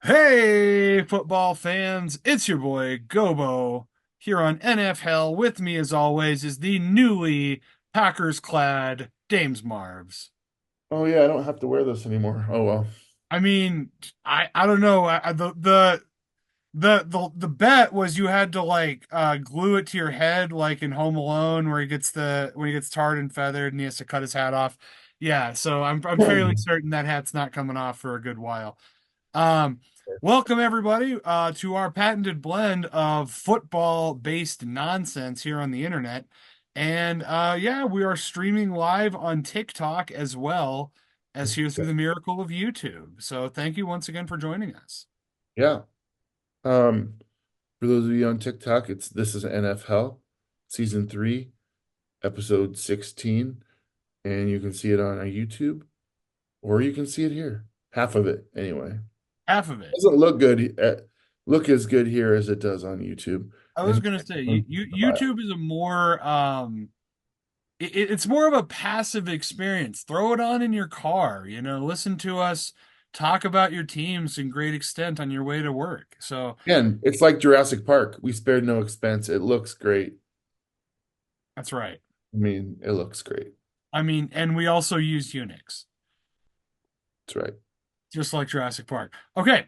Hey, football fans, it's your boy Gobo here on NFL. With me, as always, is the newly Packers clad Dames Marvs. Oh yeah, I don't have to wear this anymore. Oh well. I mean, I don't know. The bet was you had to glue it to your head like in Home Alone where he gets the when he gets tarred and feathered and he has to cut his hat off. Yeah, so I'm fairly certain that hat's not coming off for a good while. Um, Welcome everybody to our patented blend of football-based nonsense here on the internet. And yeah, we are streaming live on TikTok as well as here through the miracle of YouTube. So thank you once again for joining us. Yeah. Um, for those of you on TikTok, this is NFL season 3, episode 16, and you can see it on our YouTube or you can see it here. Half of it anyway. Half of it. Doesn't look as good here as it does on YouTube. I was And gonna say YouTube is a more it's more of a passive experience. Throw it on in your car, listen to us talk about your teams in great extent on your way to work. So again, it's like Jurassic Park. We spared no expense. It looks great. that's right. I mean, it looks great. I mean, and we also use Unix, That's right. just like Jurassic Park. Okay.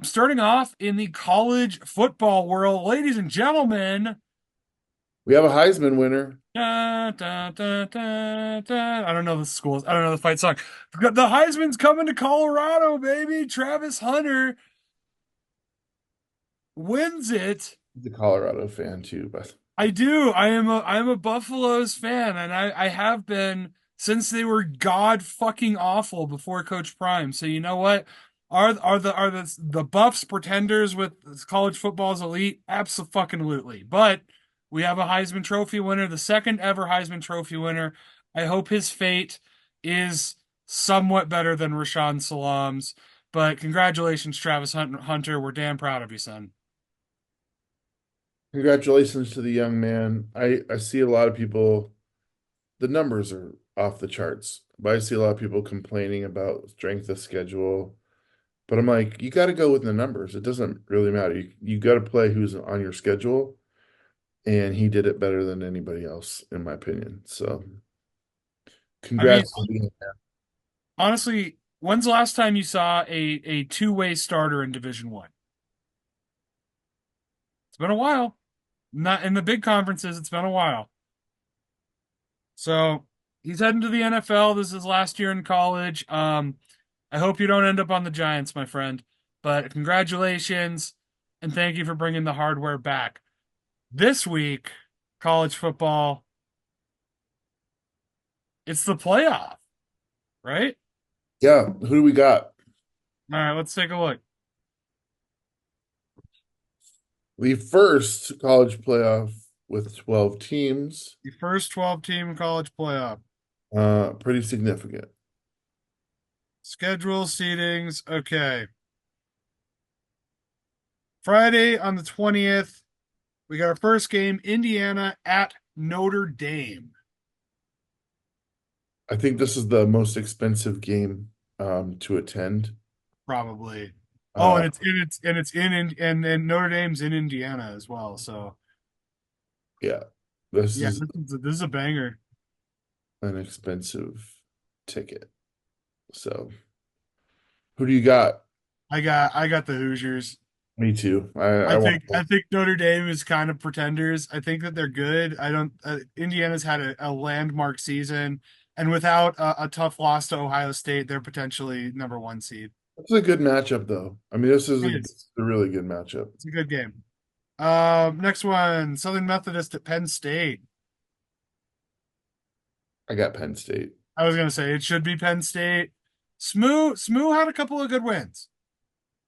Starting off in the college football world, ladies and gentlemen. We have a Heisman winner. Da, da, da, da, da. I don't know the schools. I don't know the fight song. The Heisman's coming to Colorado, baby. Travis Hunter wins it. He's a Colorado fan too, but I do. I'm a Buffaloes fan, and I have been since they were god fucking awful before Coach Prime. So you know what? Are the Buffs pretenders with college football's elite? Absolutely. But we have a Heisman Trophy winner, the second ever Heisman Trophy winner. I hope his fate is somewhat better than Rashawn Salam's. But congratulations, Travis Hunter. We're damn proud of you, son. congratulations to the young man. I see a lot of people, the numbers are off the charts, but I see a lot of people complaining about strength of schedule. But I'm like, you got to go with the numbers. It doesn't really matter. You got to play who's on your schedule, and he did it better than anybody else, in my opinion. So, I mean, congrats to the young man. honestly, when's the last time you saw a two-way starter in Division One? It's been a while. Not in the big conferences, it's been a while. So he's heading to the NFL. This is his last year in college. I hope you don't end up on the Giants, my friend. But congratulations and thank you for bringing the hardware back. This week, college football, it's the playoff, right? Yeah, who do we got? All right, let's take a look. The first college playoff with 12 teams. The first 12 team college playoff. Pretty significant. Schedule seedings. Okay. Friday on the 20th, we got our first game, Indiana at Notre Dame. I think this is the most expensive game to attend. Probably. Oh, Uh, and Notre Dame's in Indiana as well. So yeah, this yeah, is this is a banger. an expensive ticket. So, who do you got? I got the Hoosiers. Me too. I I want think I think Notre Dame is kind of pretenders. I think that they're good. I don't. Indiana's had a landmark season, and without a tough loss to Ohio State, they're potentially number one seed. it's a good matchup though. I mean, this is It is. a really good matchup. It's a good game. Next one, Southern Methodist at Penn State. I got Penn State. I was gonna say it should be Penn State. Smoo had a couple of good wins.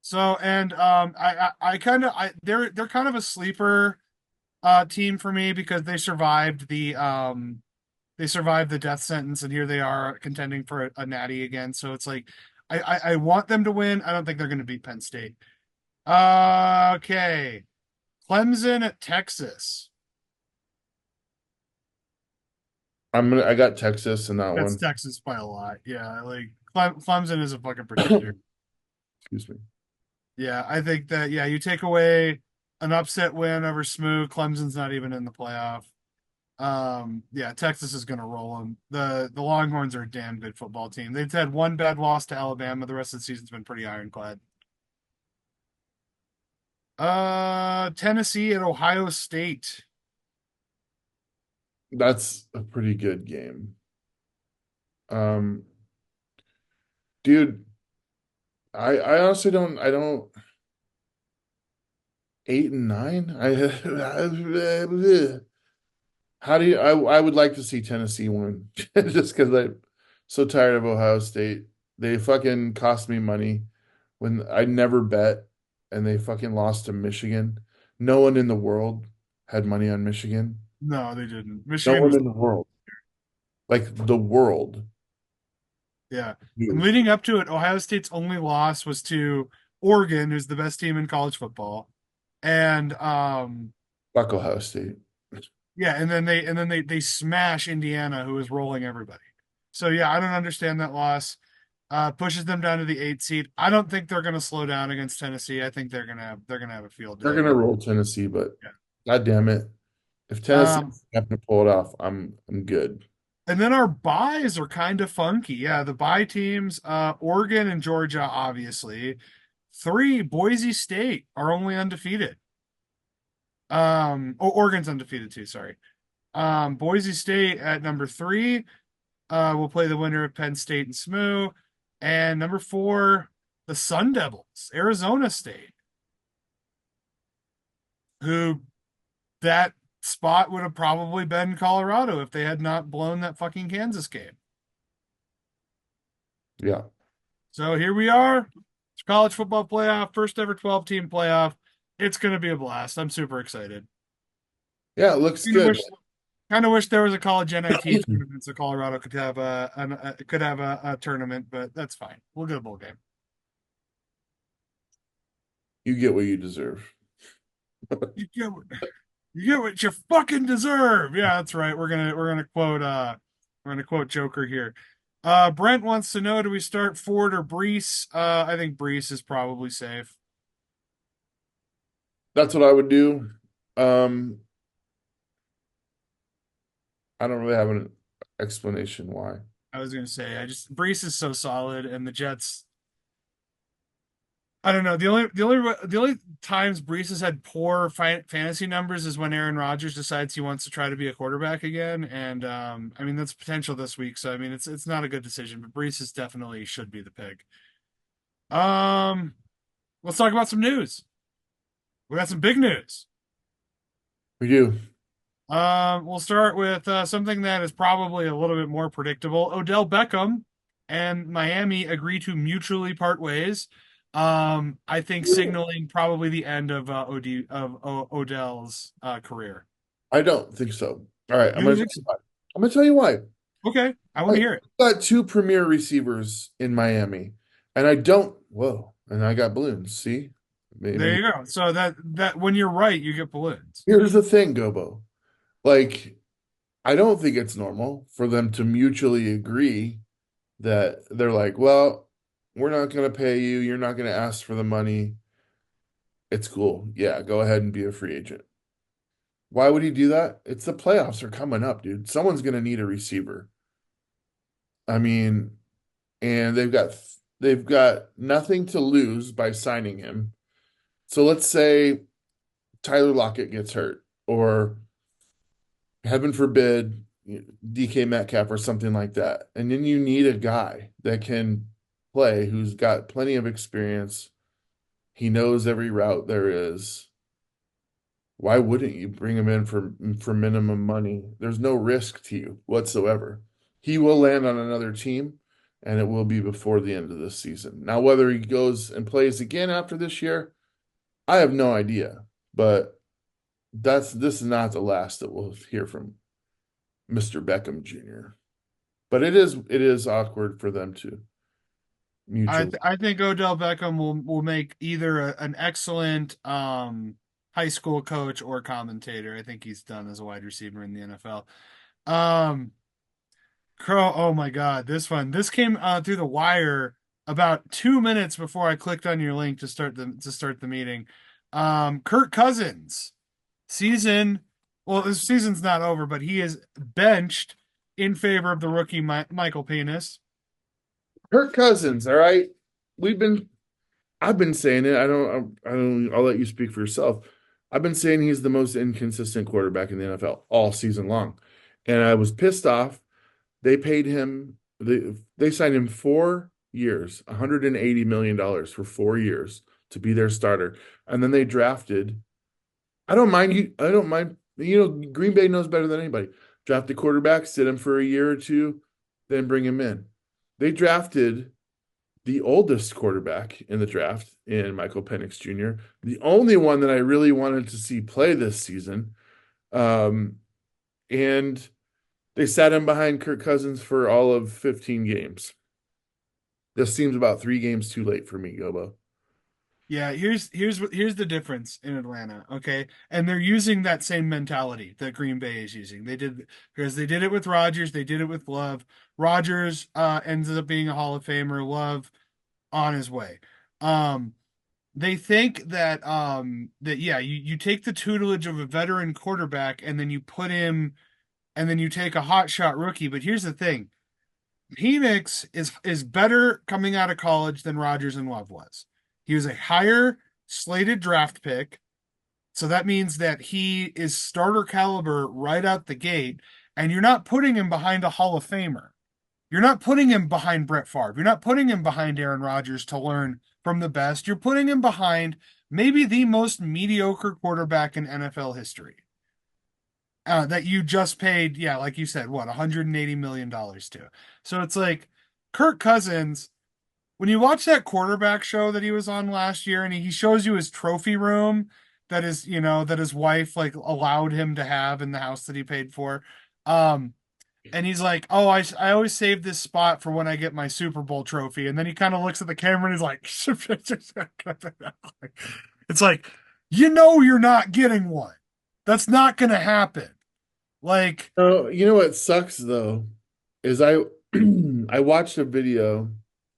So and I kind of I they're kind of a sleeper team for me because they survived the death sentence and here they are contending for a natty again. So it's like I want them to win. I don't think they're going to beat Penn State. Okay, Clemson at Texas. I got Texas in that That's one. Texas by a lot. Yeah, like Clemson is a fucking pretender. Excuse me. Yeah, I think that yeah, you take away an upset win over SMU, Clemson's not even in the playoff. Yeah, Texas is gonna roll them. The Longhorns are a damn good football team. They've had one bad loss to Alabama. The rest of the season's been pretty ironclad. Tennessee at Ohio State. That's a pretty good game. Um, dude, I honestly don't 8 and 9. How do you I would like to see Tennessee win just because I'm so tired of Ohio State. They fucking cost me money when I never bet and they fucking lost to Michigan. No one in the world had money on Michigan. No, they didn't. No Michigan one was in the world. Like the world. yeah. And Knew. leading up to it, Ohio State's only loss was to Oregon, who's the best team in college football. And Fuck Ohio State. yeah, and then they smash Indiana, who is rolling everybody. So yeah, I don't understand that loss. Pushes them down to the 8th seed. I don't think they're gonna slow down against Tennessee. I think they're gonna have a field They're day. gonna roll Tennessee, but Yeah. god damn it. If Tennessee Um, happen to pull it off, I'm good. and then our buys are kind of funky. Yeah, the buy teams, Oregon and Georgia, obviously. Three, Boise State are only undefeated. Oregon's undefeated too, sorry. Boise State at number three, will play the winner of Penn State and SMU. And number four, the Sun Devils, Arizona State, who that spot would have probably been Colorado if they had not blown that fucking Kansas game. Yeah. So here we are. It's college football playoff, first ever 12 team playoff. It's going to be a blast. I'm super excited. Yeah, it looks Kind of good. wish, kind of wish there was a college NIT tournament so Colorado could have a tournament, but that's fine. We'll get a bowl game. You get what you deserve. You get what, you get what you fucking deserve. Yeah, that's right. We're gonna quote Joker here. Brent wants to know, do we start Ford or Brees? I think Brees is probably safe. That's what I would do. Um, I don't really have an explanation why. I was gonna say, Brees is so solid, and the Jets. I don't know. The only times Brees has had poor fantasy numbers is when Aaron Rodgers decides he wants to try to be a quarterback again, and I mean that's potential this week. So I mean it's not a good decision, but Brees is definitely should be the pick. Um, let's talk about some news. We got some big news. We do. We'll start with something that is probably a little bit more predictable. Odell Beckham and Miami agree to mutually part ways. I think signaling probably the end of Odell's career. I don't think so. All right, You don't think so? I'm gonna tell you why. Okay, I want I to hear it. got two premier receivers in Miami, and I don't. Whoa, and I got balloons. See, There maybe you go. So that when you're right, you get balloons. here's the thing, Gobo. Like, I don't think it's normal for them to mutually agree that they're like, well, we're not going to pay you. You're not going to ask for the money. It's cool. Yeah, go ahead and be a free agent. Why would he do that? It's the playoffs are coming up, dude. Someone's going to need a receiver. I mean, and they've got nothing to lose by signing him. So let's say Tyler Lockett gets hurt, or heaven forbid, DK Metcalf or something like that. And then you need a guy that can play who's got plenty of experience. He knows every route there is. Why wouldn't you bring him in for minimum money? There's no risk to you whatsoever. He will land on another team, and it will be before the end of this season. Now, whether he goes and plays again after this year, I have no idea. But this is not the last that we'll hear from Mr. Beckham Jr. But it is awkward for them to mutually. I think Odell Beckham will make either an excellent high school coach or commentator. I think he's done as a wide receiver in the NFL. Um, Crow, oh my God, this came through the wire. about 2 minutes before I clicked on your link to start the meeting. Kirk Cousins season. Well, his season's not over, but he is benched in favor of the rookie Michael Penis. Kirk Cousins, all right. We've been I've been saying it. I don't I'll let you speak for yourself. I've been saying he's the most inconsistent quarterback in the NFL all season long. And I was pissed off. They paid him they signed him 4 years, $180 million for 4 years to be their starter. And then they drafted I don't mind. Green Bay knows better than anybody. Draft the quarterback, sit him for a year or two, then bring him in. They drafted the oldest quarterback in the draft in Michael Penix Jr., the only one that I really wanted to see play this season. Um, and they sat him behind Kirk Cousins for all of 15 games. This seems about 3 games too late for me, Gobo. Yeah, here's the difference in Atlanta, okay? And they're using that same mentality that Green Bay is using. They did it with Rodgers, they did it with Love. Rodgers ends up being a Hall of Famer, Love on his way. Um they think that yeah, you take the tutelage of a veteran quarterback and then you put him and then you take a hotshot rookie, but here's the thing. Penix is better coming out of college than Rodgers and Love was. He was a higher slated draft pick, so that means that he is starter caliber right out the gate, and you're not putting him behind a Hall of Famer. You're not putting him behind Brett Favre. You're not putting him behind Aaron Rodgers to learn from the best. You're putting him behind maybe the most mediocre quarterback in NFL history. That you just paid, yeah, like you said, what, $180 million to. So it's like Kirk Cousins, when you watch that quarterback show that he was on last year and he shows you his trophy room that is, that his wife like allowed him to have in the house that he paid for. Um, and he's like, "Oh, I always save this spot for when I get my Super Bowl trophy." And then he kind of looks at the camera and he's like, "It's like, you're not getting one. That's not going to happen." Like, Oh, you know what sucks though is I watched a video.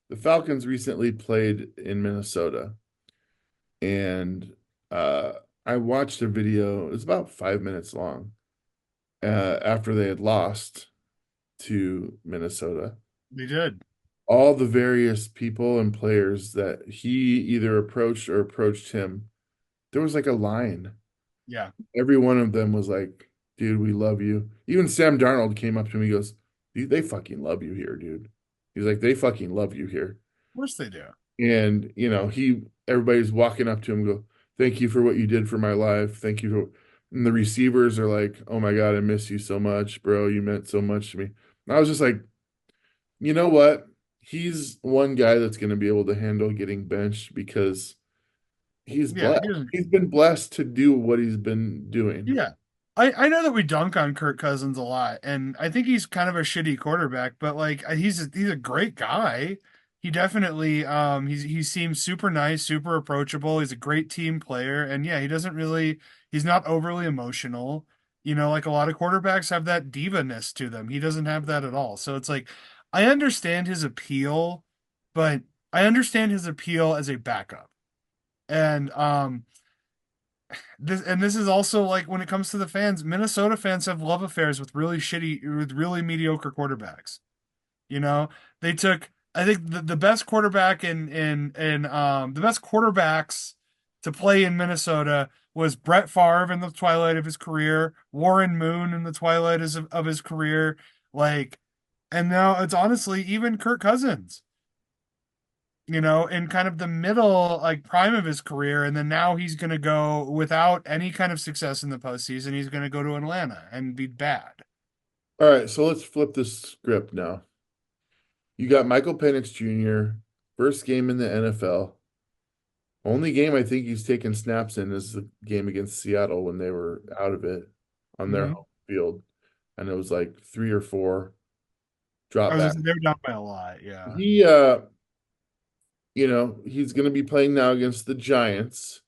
The Falcons recently played in Minnesota, and uh, I watched a video. It was about 5 minutes long. After they had lost to Minnesota, they did. all the various people and players that he either approached or approached him, there was like a line. Yeah, of Every one of them was like, "Dude, we love you." Even Sam Darnold came up to me. He goes, "They fucking love you here, dude." He's like, "They fucking love you here." course they do. And everybody's walking up to him and go, "Thank you for what you did for my life. Thank you for," and the receivers are like, "Oh my God, I miss you so much, bro. You meant so much to me." And I was just like, you know what? He's one guy that's going to be able to handle getting benched because he's Yeah, blessed. He's been blessed to do what he's been doing. yeah. I know that we dunk on Kirk Cousins a lot, and I think he's kind of a shitty quarterback, but like he's a great guy. He definitely he seems super nice, super approachable. He's a great team player, and yeah, he's not overly emotional. Like a lot of quarterbacks have that diva-ness to them. He doesn't have that at all. So it's like I understand his appeal, but I understand his appeal as a backup. And this is also like when it comes to the fans, Minnesota fans have love affairs with with really mediocre quarterbacks. You know, they took I think the best quarterback in the best quarterbacks to play in Minnesota was Brett Favre in the twilight of his career, Warren Moon in the twilight of his career, like, and now it's honestly even Kirk Cousins, in kind of the middle, like prime of his career, and then now he's going to go without any kind of success in the postseason. He's going to go to Atlanta and be bad. All right, so let's flip this script now. You got Michael Penix Jr., first game in the NFL. Only game I think he's taken snaps in is the game against Seattle when they were out of it on their Hmm. home field. And it was like 3 or 4 drop I was back. they're down by a lot, yeah. He he's gonna be playing now against the Giants,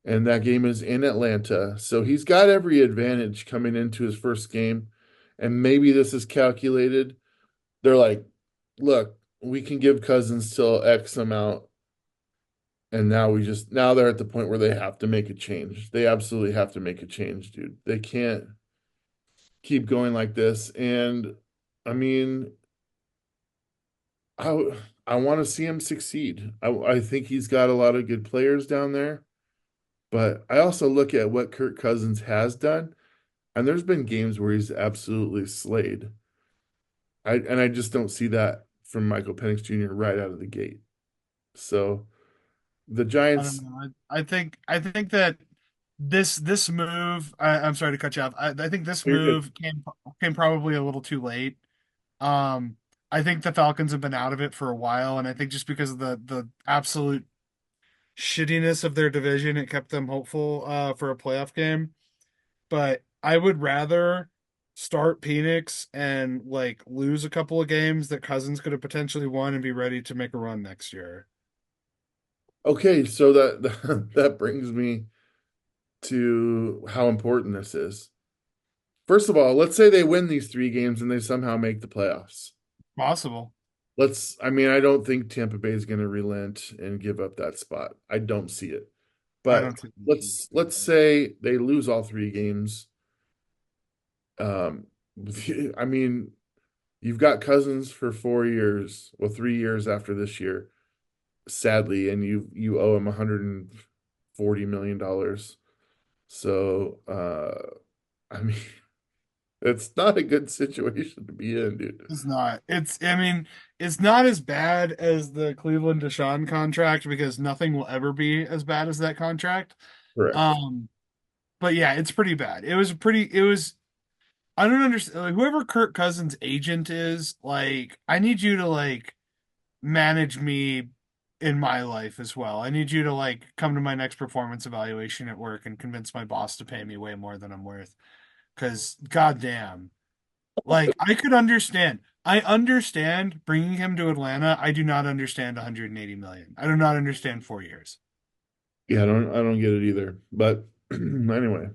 and that game is in Atlanta. So he's got every advantage coming into his first game. And maybe this is calculated. They're like, look, we can give Cousins till X amount, and now they're at the point where they have to make a change. They absolutely have to make a change, dude. They can't keep going like this. And I mean, I I want to see him succeed. I think he's got a lot of good players down there, but I also look at what Kirk Cousins has done, and there's been games where he's absolutely slayed. I just don't see that from Michael Penix Jr. right out of the gate. So the I don't Giants, know. I think that this move. I'm sorry to cut you off. I think this you're good. move came probably a little too late. Um, I think the Falcons have been out of it for a while, and I think just because of the absolute shittiness of their division, it kept them hopeful for a playoff game. But I would rather start Penix and like lose a couple of games that Cousins could have potentially won and be ready to make a run next year. Okay, so that that brings me to how important this is. First of all, let's say they win these three games and they somehow make the playoffs. Possible. I mean, I don't think Tampa Bay is going to relent and give up that spot. I don't see it. I But don't think. let's say they lose all three games. Um, I mean, you've got Cousins for 4 years, well, 3 years after this year, sadly, and you owe him $140 million. So, I mean, it's not a good situation to be in, dude. It's not. I mean, it's not as bad as the Cleveland Deshaun contract because nothing will ever be as bad as that contract. Correct. Um, but yeah, it's pretty bad. I don't understand. Like, whoever Kirk Cousins' agent is, like, I need you to like manage me in my life as well. I need you to like come to my next performance evaluation at work and convince my boss to pay me way more than I'm worth. Because goddamn, like I could understand. I understand bringing him to Atlanta. I do not understand 180 million. I do not understand 4 years. Yeah, I don't get it either. But anyway,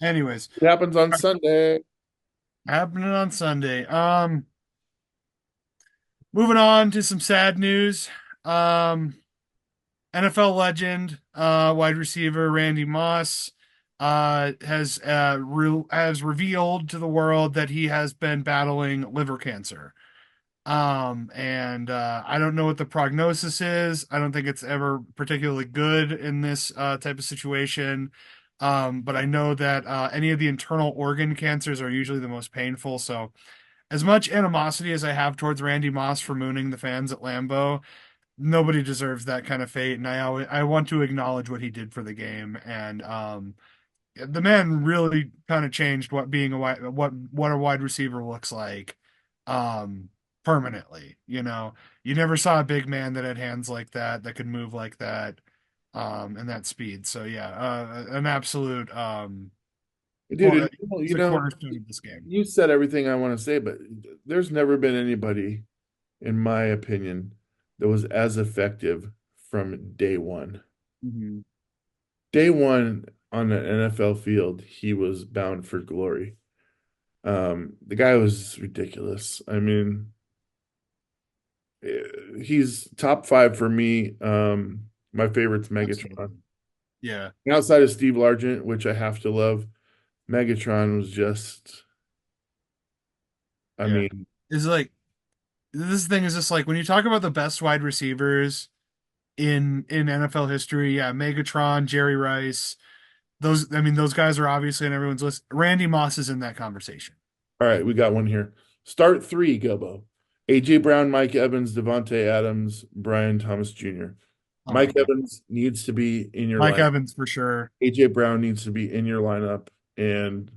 Anyways, it happens on Sunday. happening on Sunday. Moving on to some sad news. Um, NFL legend, wide receiver Randy Moss, has revealed to the world that he has been battling liver cancer. And I don't know what the prognosis is. I don't think it's ever particularly good in this type of situation. But I know that any of the internal organ cancers are usually the most painful. So, as much animosity as I have towards Randy Moss for mooning the fans at Lambeau, nobody deserves that kind of fate. And I want to acknowledge what he did for the game. And the man really kind of changed what being a what a wide receiver looks like um permanently. You never saw a big man that had hands like that could move like that and that speed. So yeah, an absolute Dude, and he's a cornerstone of this game. you said everything I want to say, but there's never been anybody, in my opinion, that was as effective from day one. Mhm. Day one on an NFL field, he was bound for glory. The guy was ridiculous. I mean, he's top five for me. My favorite's Megatron. Absolutely. Yeah. And outside of Steve Largent, which I have to love, Megatron was just, I Yeah. mean, Is like this thing is just like when you talk about the best wide receivers in NFL history, yeah, Megatron, Jerry Rice, those guys are obviously on everyone's list. Randy Moss is in that conversation. all right, we got one here. Start three, Gubbo. AJ Brown, Mike Evans, Devontae Adams, Brian Thomas Jr. Oh my Mike God. Evans needs to be in your Mike lineup. Evans for sure. AJ Brown needs to be in your lineup. And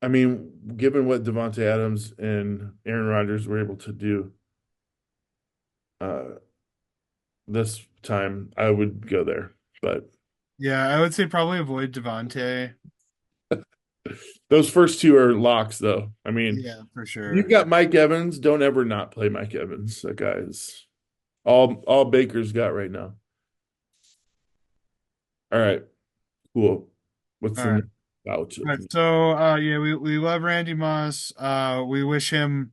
I mean, given what Devontae Adams and Aaron Rodgers were able to do uh, this time, I would go there. But Yeah, I would say probably avoid Devontae. those first two are locks, though. I mean, Yeah, for you've sure. got Mike Evans. Don't ever not play Mike Evans. That guy is all Baker's got right now. All right, cool. What's All the right. next bout? All right. So yeah, we love Randy Moss. We wish him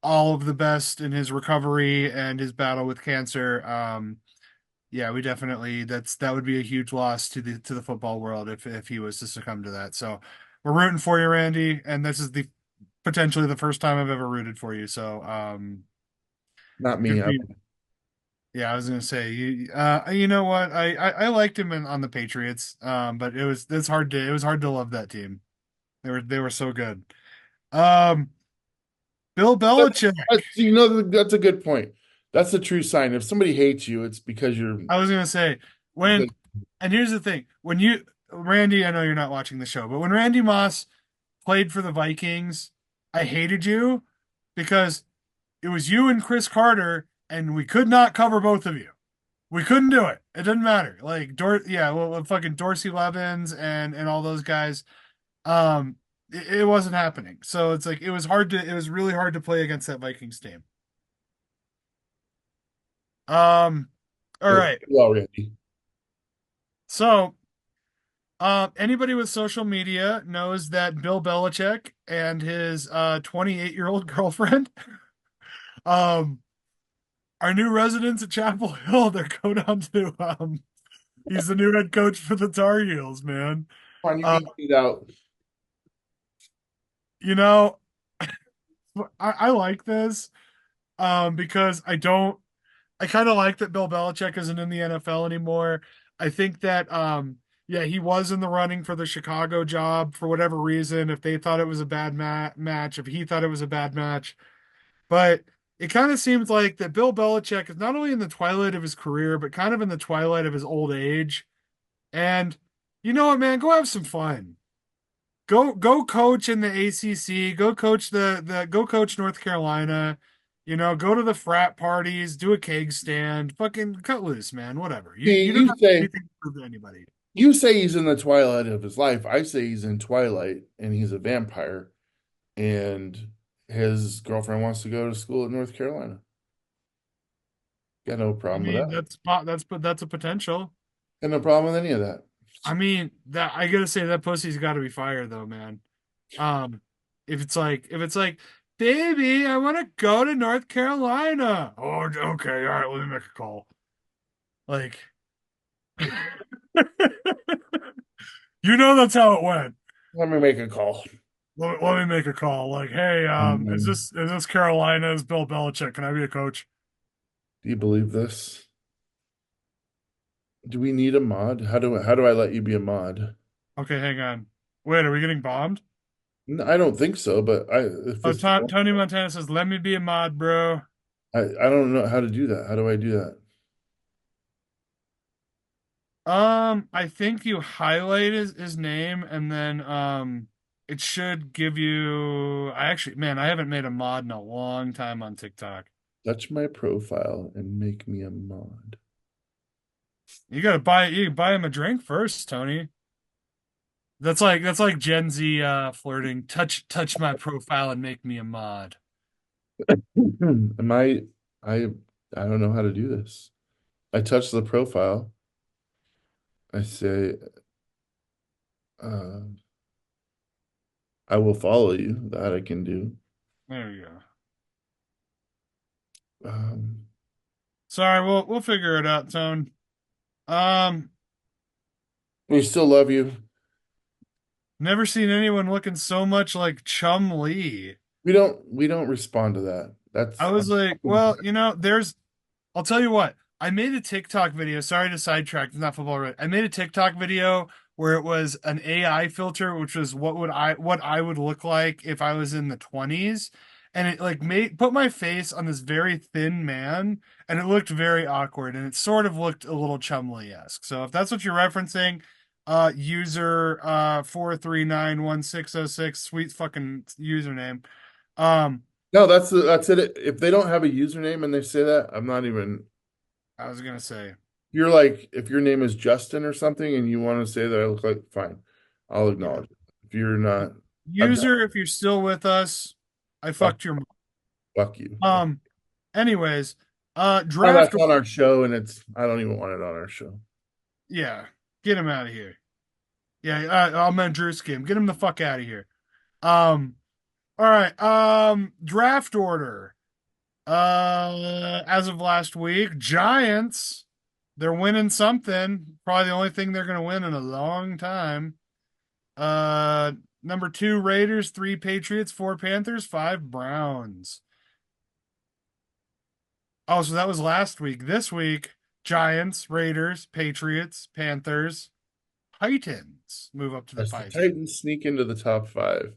all of the best in his recovery and his battle with cancer. Yeah, we definitely that would be a huge loss to the football world if he was to succumb to that. So we're rooting for you, Randy, and this is the potentially the first time I've ever rooted for you. So Not good me. for you. Yeah, I was gonna say you know what? I liked him on the Patriots. But it was hard to love that team. They were so good. Um Bill Belichick. That's a good point. That's a true sign. If somebody hates you, it's because you're I was gonna say when and here's the thing. When you Randy, I know you're not watching the show, but when Randy Moss played for the Vikings, I hated you because it was you and Chris Carter, and we could not cover both of you. We couldn't do it. It didn't matter. Like yeah, well, fucking Dorsey Levens and all those guys. It wasn't happening. So it's like it was really hard to play against that Vikings team. Um, all yeah, right. already. So anybody with social media knows that Bill Belichick and his 28-year-old girlfriend um are new residents at Chapel Hill. They're going down to he's the new head coach for the Tar Heels, man. Come on, you Uh, can get it out. you know, I like this because I kind of like that Bill Belichick isn't in the NFL anymore. I think that yeah, he was in the running for the Chicago job for whatever reason, if they thought it was a bad match, if he thought it was a bad match. But it kind of seems like that Bill Belichick is not only in the twilight of his career, but kind of in the twilight of his old age. And you know what, man? Go have some fun. Go coach in the ACC. Go coach go coach North Carolina. You know, go to the frat parties, do a keg stand, fucking cut loose, man. Whatever. See, You don't have anything to prove to anybody. you say he's in the twilight of his life. I say he's in twilight and he's a vampire, and his girlfriend wants to go to school at North Carolina. Got no I problem with mean, that. that's a potential. Got no problem with any of that. I mean, that I gotta say that pussy's got to be fired though, man. Um, if it's like, baby, I want to go to North Carolina. Oh, okay, all right, let me make a call. Like, you know, that's how it went. Let me make a call. Let me make a call. Like, hey, Um, is this Carolina's Bill Belichick? Can I be a coach? do you believe this? Do we need a mod? How do I let you be a mod? Okay, hang on. Wait, are we getting bombed? I don't think so, but if Oh, this Tony Montana says, "Let me be a mod, bro." I don't know how to do that. How do I do that? I think you highlight his name and then it should give you I actually man, I haven't made a mod in a long time on TikTok. Touch my profile and make me a mod. You can buy him a drink first, Tony. That's like Gen Z flirting. Touch my profile and make me a mod. Am I I don't know how to do this. I touch the profile. I say, uh, I will follow you. That I can do. There you go. Um, Sorry, we'll figure it out, Tone. Um, we still love you. Never seen anyone looking so much like Chum Lee. We don't respond to that. I was like, well, you know, I'll tell you what. I made a TikTok video. Sorry to sidetrack. It's not football related. I made a TikTok video where it was an AI filter, which was what I would look like if I was in the 20s, and it like made put my face on this very thin man, and it looked very awkward, and it sort of looked a little Chumley-esque. So if that's what you're referencing, user 4391606, sweet fucking username. Um, No, that's it. If they don't have a username and they say that, I'm not even. I was gonna say. You're like, if your name is Justin or something and you want to say that I look like, fine, I'll Yeah. acknowledge it. If you're not, I've got User, if you're still with us, I fuck, fucked your mom. fuck you. Anyways, Oh, draft. that's on our show, and I don't even want it on our show. Yeah, get him out of here. Yeah, I'll man Drewski him. Get him the fuck out of here. All right. Draft order. As of last week, Giants, they're winning something. Probably the only thing they're going to win in a long time. Uh, Number two, Raiders, three, Patriots, four, Panthers, five, Browns. Oh, so that was last week. This week, Giants, Raiders, Patriots, Panthers, Titans move up to the As the 5 seed. Titans sneak into the top five.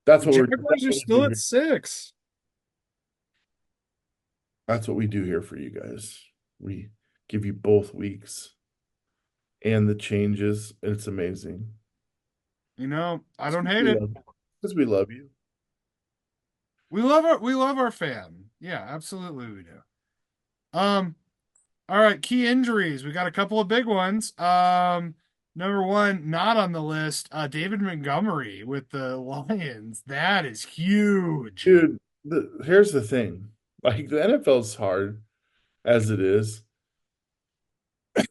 That's The what Jaguars are we still do at here. 6. That's what we do here for you guys. We give you both weeks and the changes. It's amazing. I don't hate We it. love because we love you. We love our fan. Yeah, absolutely we do. Um, all right, key injuries. We got a couple of big ones. Number one, not on the list, David Montgomery with the Lions. That is huge. Dude, here's the thing. Like the NFL's hard as it is.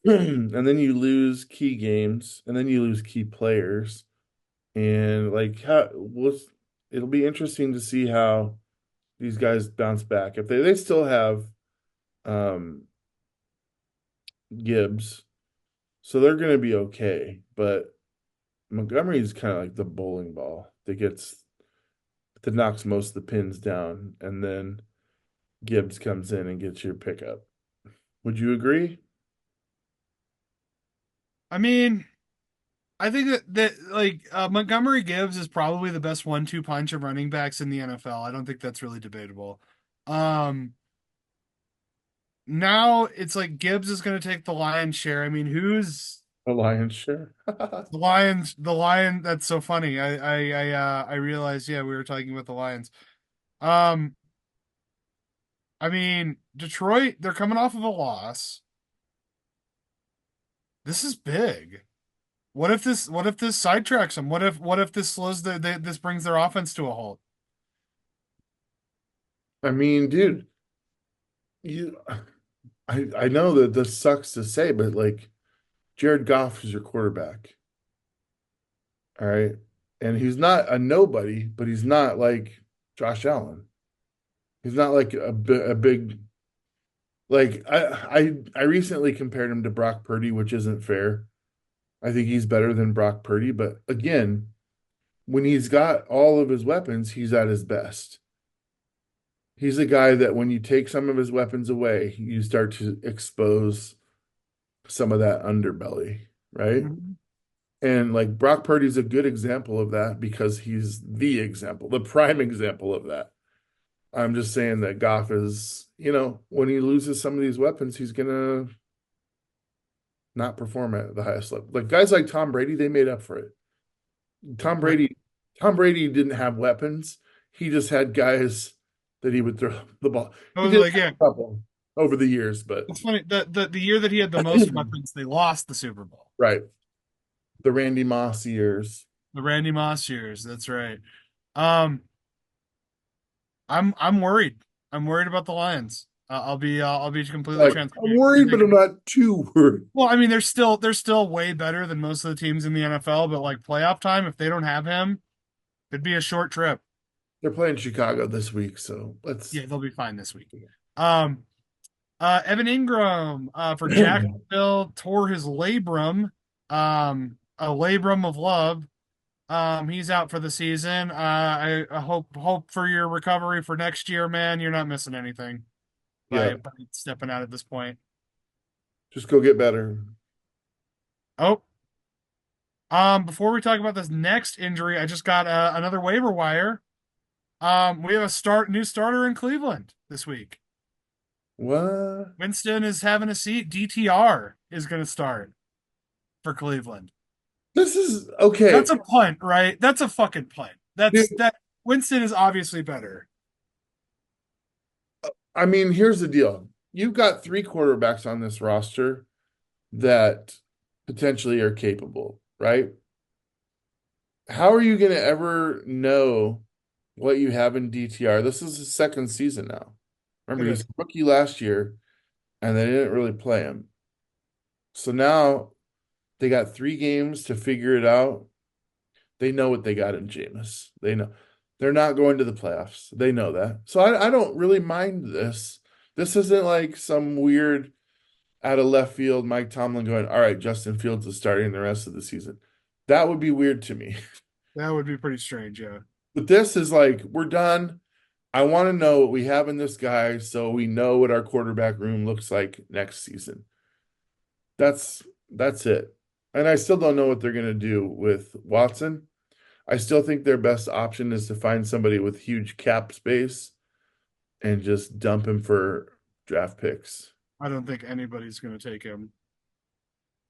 And then you lose key games, and then you lose key players. And like how it'll be interesting to see how these guys bounce back. If they still have um Gibbs, so they're gonna be okay. But Montgomery's kind of like the bowling ball that knocks most of the pins down, and then Gibbs comes in and gets your pickup. Would you agree? I mean, I think that Montgomery Gibbs is probably the best 1-2 punch of running backs in the NFL. I don't think that's really debatable. Um, Now it's like Gibbs is going to take the lion's share. I mean, who's A lion's share. the Lions? The Lion. That's so funny. I realized. Yeah, we were talking about the Lions. Um, I mean, Detroit. They're coming off of a loss. This is big. What if this sidetracks them? What if this slows this brings their offense to a halt? I mean, dude, you I know that this sucks to say, but like Jared Goff is your quarterback. All right. And he's not a nobody, but he's not like Josh Allen. He's not like a big like I recently compared him to Brock Purdy, which isn't fair. I think he's better than Brock Purdy, but again, when he's got all of his weapons, he's at his best. He's a guy that when you take some of his weapons away, you start to expose some of that underbelly, right? Mhm. And like Brock Purdy's a good example of that because he's the example, the prime example of that. I'm just saying that Goff is, when he loses some of these weapons, he's gonna not perform at the highest level. Like guys like Tom Brady, they made up for it. Tom Right. Brady, Tom Brady didn't have weapons. He just had guys that he would throw the ball. I He was did like, have yeah, a couple over the years, but it's funny. The year that he had the most weapons, they lost the Super Bowl. right. The Randy Moss years. The Randy Moss years. That's right. Um, I'm worried. I'm worried about the Lions. I'll be completely Like, I'm transparent. worried, but I'm not too worried. Well, I mean, they're still way better than most of the teams in the NFL, but like playoff time, if they don't have him, it'd be a short trip. They're playing Chicago this week, so let's Yeah, they'll be fine this week. Um, Evan Ingram, for Jacksonville tore his labrum, a labrum of love. He's out for the season. I hope for your recovery for next year, man. You're not missing anything yeah, by stepping out at this point. just go get better. Oh, before we talk about this next injury, I just got another waiver wire. We have a new starter in Cleveland this week. What? Winston is having a seat. DTR is going to start for Cleveland. This is okay. That's a punt, right? That's a fucking punt. Dude, That Winston is obviously better. I mean, here's the deal. You've got three quarterbacks on this roster that potentially are capable, right? How are you going to ever know what you have in DTR? This is his second season now. Remember, It he is. was a rookie last year, and they didn't really play him. So now they got 3 games to figure it out. They know what they got in Jameis. They know. They're not going to the playoffs. They know that. So I don't really mind this. This isn't like some weird out of left field Mike Tomlin going, all right, Justin Fields is starting the rest of the season. That would be weird to me. That would be pretty strange, yeah. But this is like, we're done. I want to know what we have in this guy so we know what our quarterback room looks like next season. That's it. And I still don't know what they're going to do with Watson. I still think their best option is to find somebody with huge cap space and just dump him for draft picks. I don't think anybody's going to take him.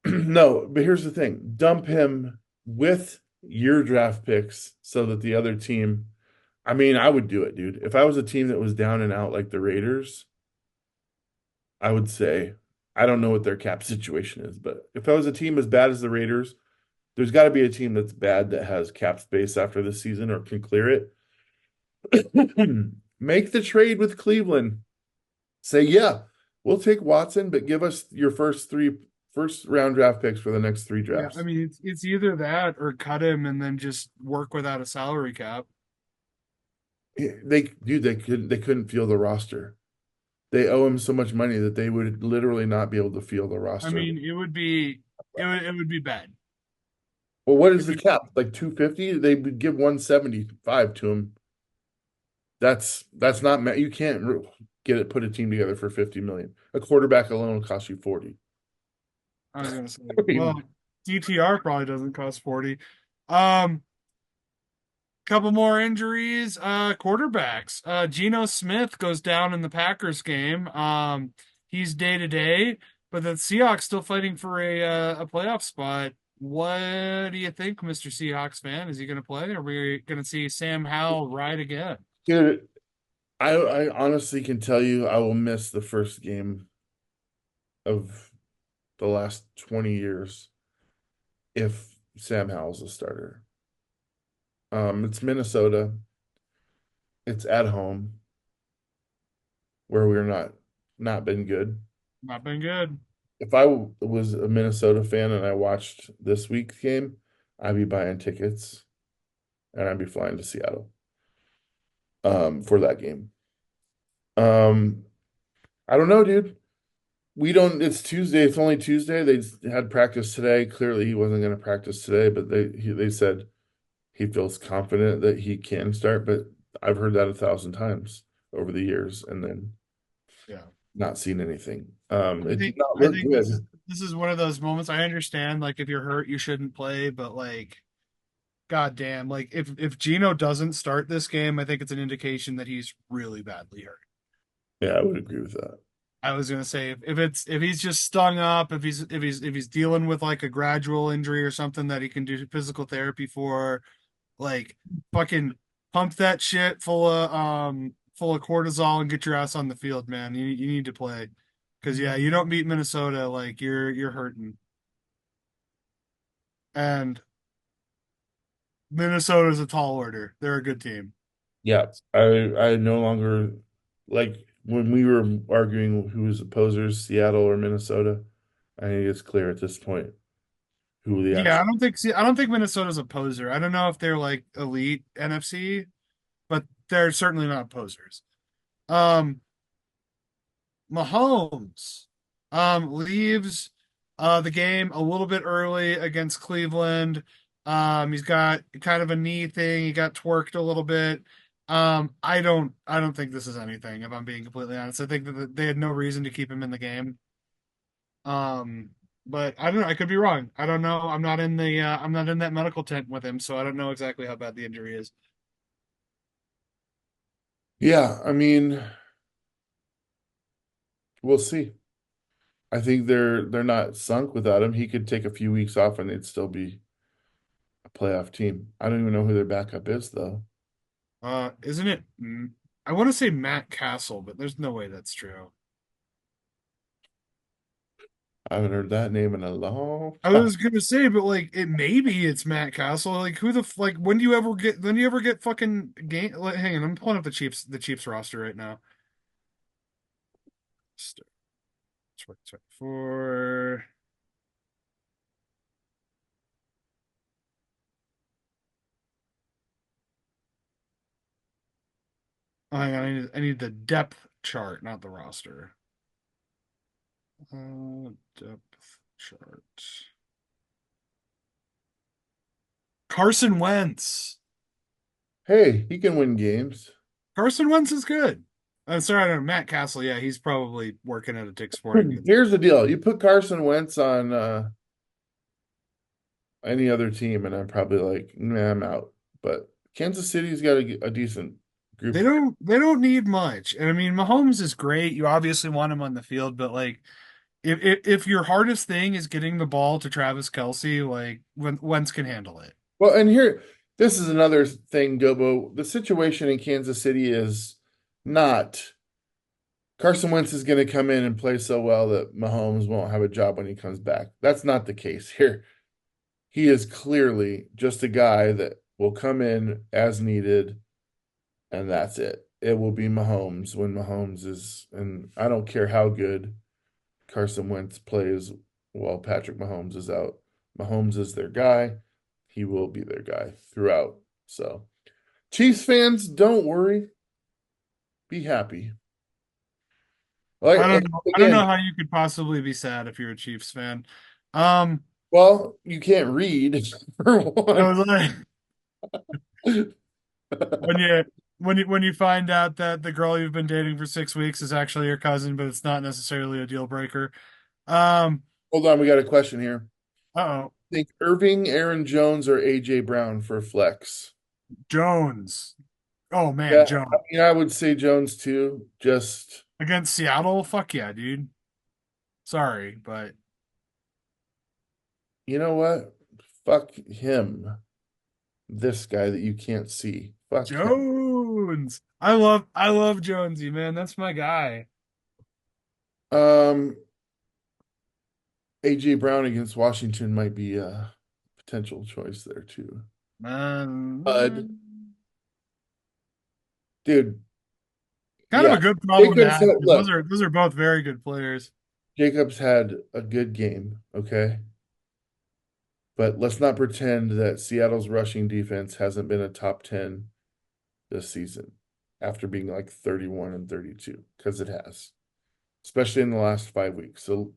No, but here's the thing. Dump him with your draft picks so that the other team, I mean, I would do it, dude. If I was a team that was down and out like the Raiders, I would say, I don't know what their cap situation is, but if I was a team as bad as the Raiders, there's got to be a team that's bad that has cap space after this season or can clear it. Make the trade with Cleveland. Say, yeah, we'll take Watson, but give us your first round draft picks for the next three Yeah, I drafts. mean it's either that or cut him and then just work without a salary cap. They couldn't field the roster. They owe him so much money that they would literally not be able to field the I roster. mean, it would be bad. Well, what is If the you, cap? Like 250? They would give 175 to him. That's not you can't put a team together for 50 million. A quarterback alone will cost you 40. I was gonna say, I well, mean, DTR probably doesn't cost 40. Um, Couple more injuries. Quarterbacks. Geno Smith goes down in the Packers game. He's day to day, but the Seahawks still fighting for a playoff spot. What do you think, Mr. Seahawks fan? Is he going to play? Are we going to see Sam Howell ride again? dude, I honestly can tell you I will miss the first game of the last 20 years if Sam Howell's a starter. It's Minnesota. It's at home where we're not been good. Not been good. If I was a Minnesota fan and I watched this week's game, I'd be buying tickets and I'd be flying to Seattle for that game. Um, I don't know, dude. We don't. It's Tuesday. It's only Tuesday. They had practice today. Clearly, he wasn't going to practice today, but they said he feels confident that he can start. But I've heard that 1,000 times over the years, and then Yeah. not seen anything. I It did think not I look think this is good. this is one of those moments. I understand, like if you're hurt, you shouldn't play, but like, god damn, like if Gino doesn't start this game, I think it's an indication that he's really badly hurt. Yeah, I would agree with that. I was gonna say if he's just stung up, if he's dealing with like a gradual injury or something that he can do physical therapy for, like fucking pump that shit full of cortisol and get your ass on the field, man. You need to play. Cause yeah, you don't beat Minnesota, like you're hurting. And Minnesota's a tall order. They're a good team. Yeah, I no longer like when we were arguing who was the posers, Seattle or Minnesota. I think it's clear at this point who the Yeah, actual. I don't think Minnesota's a poser. I don't know if they're like elite NFC, but they're certainly not posers. Um, Mahomes leaves the game a little bit early against Cleveland. He's got kind of a knee thing. He got twerked a little bit. I don't think this is anything, if I'm being completely honest. I think that they had no reason to keep him in the game. Um, but I don't know. I could be wrong. I don't know. I'm not in that medical tent with him, so I don't know exactly how bad the injury is. Yeah, I mean, we'll see. I think they're not sunk without him. He could take a few weeks off and they'd still be a playoff team. I don't even know who their backup is though. Isn't it? I want to say Matt Castle, but there's no way that's true. I haven't heard that name in a long I time. was gonna say, but like it maybe it's Matt Castle. Like who the like when do you ever get fucking game? Like, hang on, I'm pulling up the Chiefs roster right now. 2024. Oh, hang on, I need the depth chart, not the roster. Depth chart. Carson Wentz. Hey, he can win games. Carson Wentz is good. Sorry, I don't know. Matt Castle. Yeah, he's probably working at a Dick's Sporting Goods. Here's the deal. You put Carson Wentz on any other team, and I'm probably like, nah, I'm out. But Kansas City's got a decent group. They don't need much. And I mean, Mahomes is great. You obviously want him on the field, but like if your hardest thing is getting the ball to Travis Kelce, like Wentz can handle it. Well, and here, this is another thing, Gobo. The situation in Kansas City is not Carson Wentz is going to come in and play so well that Mahomes won't have a job when he comes back. That's not the case here. He is clearly just a guy that will come in as needed, and that's it. It will be Mahomes when Mahomes is, and I don't care how good Carson Wentz plays while Patrick Mahomes is out. Mahomes is their guy. He will be their guy throughout. So, Chiefs fans, don't worry. Be happy. Like I don't again, know how you could possibly be sad if you're a Chiefs fan. Um, well, you can't read for I one. was like when you find out that the girl you've been dating for 6 weeks is actually your cousin, but it's not necessarily a deal breaker. Um, Hold on, we got a question here. uh-oh. Think Irving, Aaron Jones, or AJ Brown for flex? Jones. Oh man, Yeah, I Jones. mean, I would say Jones too. Just Against Seattle? Fuck yeah, dude. Sorry, but you know what? Fuck him. This guy that you can't see. Fuck him. Jones. I love Jonesy, man. That's my guy. Um, AJ Brown against Washington might be a potential choice there too. Bud, Man. dude, Kind of yeah. a good problem to Jacobs have had, because look, those are both very good players. Jacobs had a good game, okay? But let's not pretend that Seattle's rushing defense hasn't been a top 10 this season after being like 31 and 32, because it has, especially in the last 5 weeks. So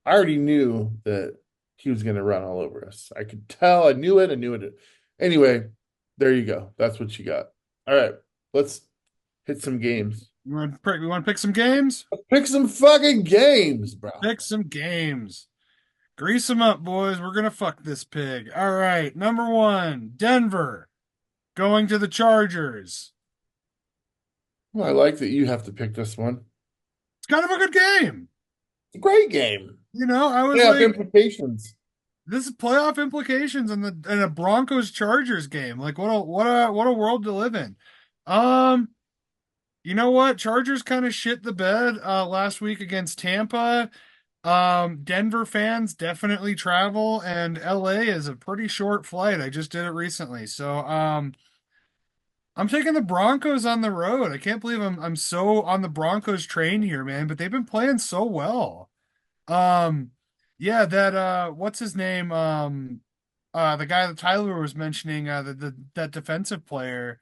I already knew that he was going to run all over us. I could tell. I knew it. I knew it. Anyway, there you go. That's what you got. All right, let's hit some games. We want to pick some games? Pick some fucking games, bro. Pick some games. Grease them up, boys. We're gonna fuck this pig. All right, number one, Denver going to the Chargers. Well, I like that you have to pick this one. It's kind of a good game. It's a great game. You know, I was They have like, implications. this is playoff implications in a Broncos Chargers game. Like, what a world to live in. Um, you know what? Chargers kind of shit the bed last week against Tampa. Denver fans definitely travel, and LA is a pretty short flight. I just did it recently. So, I'm taking the Broncos on the road. I can't believe I'm so on the Broncos train here, man, but they've been playing so well. Um, yeah, that what's his name? The guy that Tyler was mentioning, the that defensive player,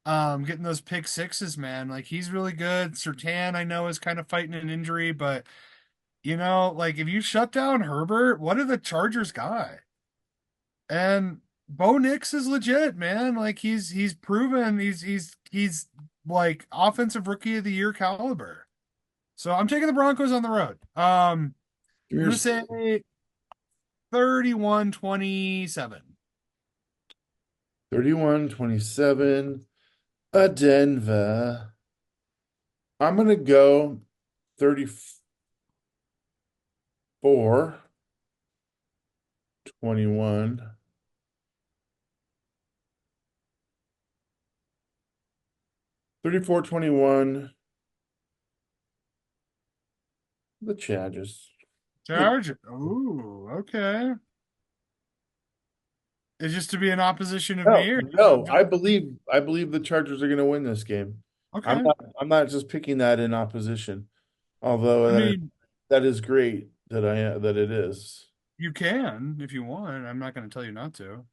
getting those pick sixes, man. Like he's really good. Sertan, I know, is kind of fighting an injury, but you know, like if you shut down Herbert, what do the Chargers got? And Bo Nix is legit, man. Like he's proven he's like offensive rookie of the year caliber. So I'm taking the Broncos on the road. I'm gonna Here's say 31-27. 31-27. A Denver. I'm gonna go 34-21. 34-21. The Chargers. Charge. Ooh, okay. Is just to be in opposition of No, me or no, I believe the Chargers are gonna win this game. I'm okay. not I'm not just picking that in opposition. Although I mean, that is great that it is. you can if you want. I'm not gonna tell you not to.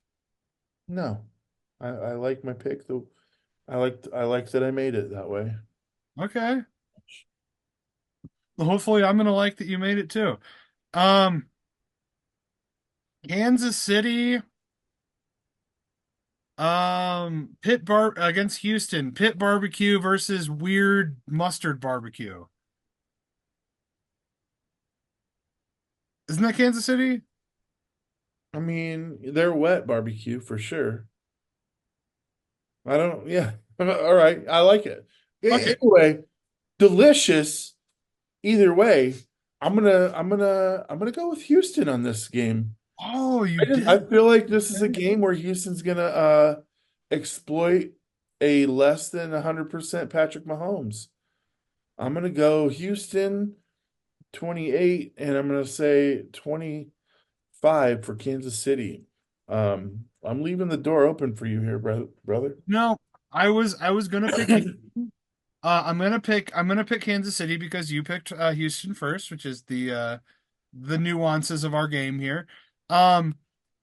No. I like my pick though. I liked that I made it that way. Okay. Well, hopefully I'm gonna like that you made it too. Um, Kansas City, Pitt Bar against Houston, Pitt barbecue versus weird mustard barbecue. Isn't that Kansas City? I mean, they're wet barbecue for sure. I don't, yeah. All right. I like it. Okay. Anyway, delicious. Either way, I'm gonna go with Houston on this game. Oh, you I did. feel like this is a Okay. game where Houston's gonna exploit a less than 100% Patrick Mahomes. I'm gonna go Houston 28, and I'm gonna say 25 for Kansas City. I'm leaving the door open for you here, brother. No, I was gonna pick. I'm gonna pick Kansas City because you picked Houston first, which is the nuances of our game here. Um,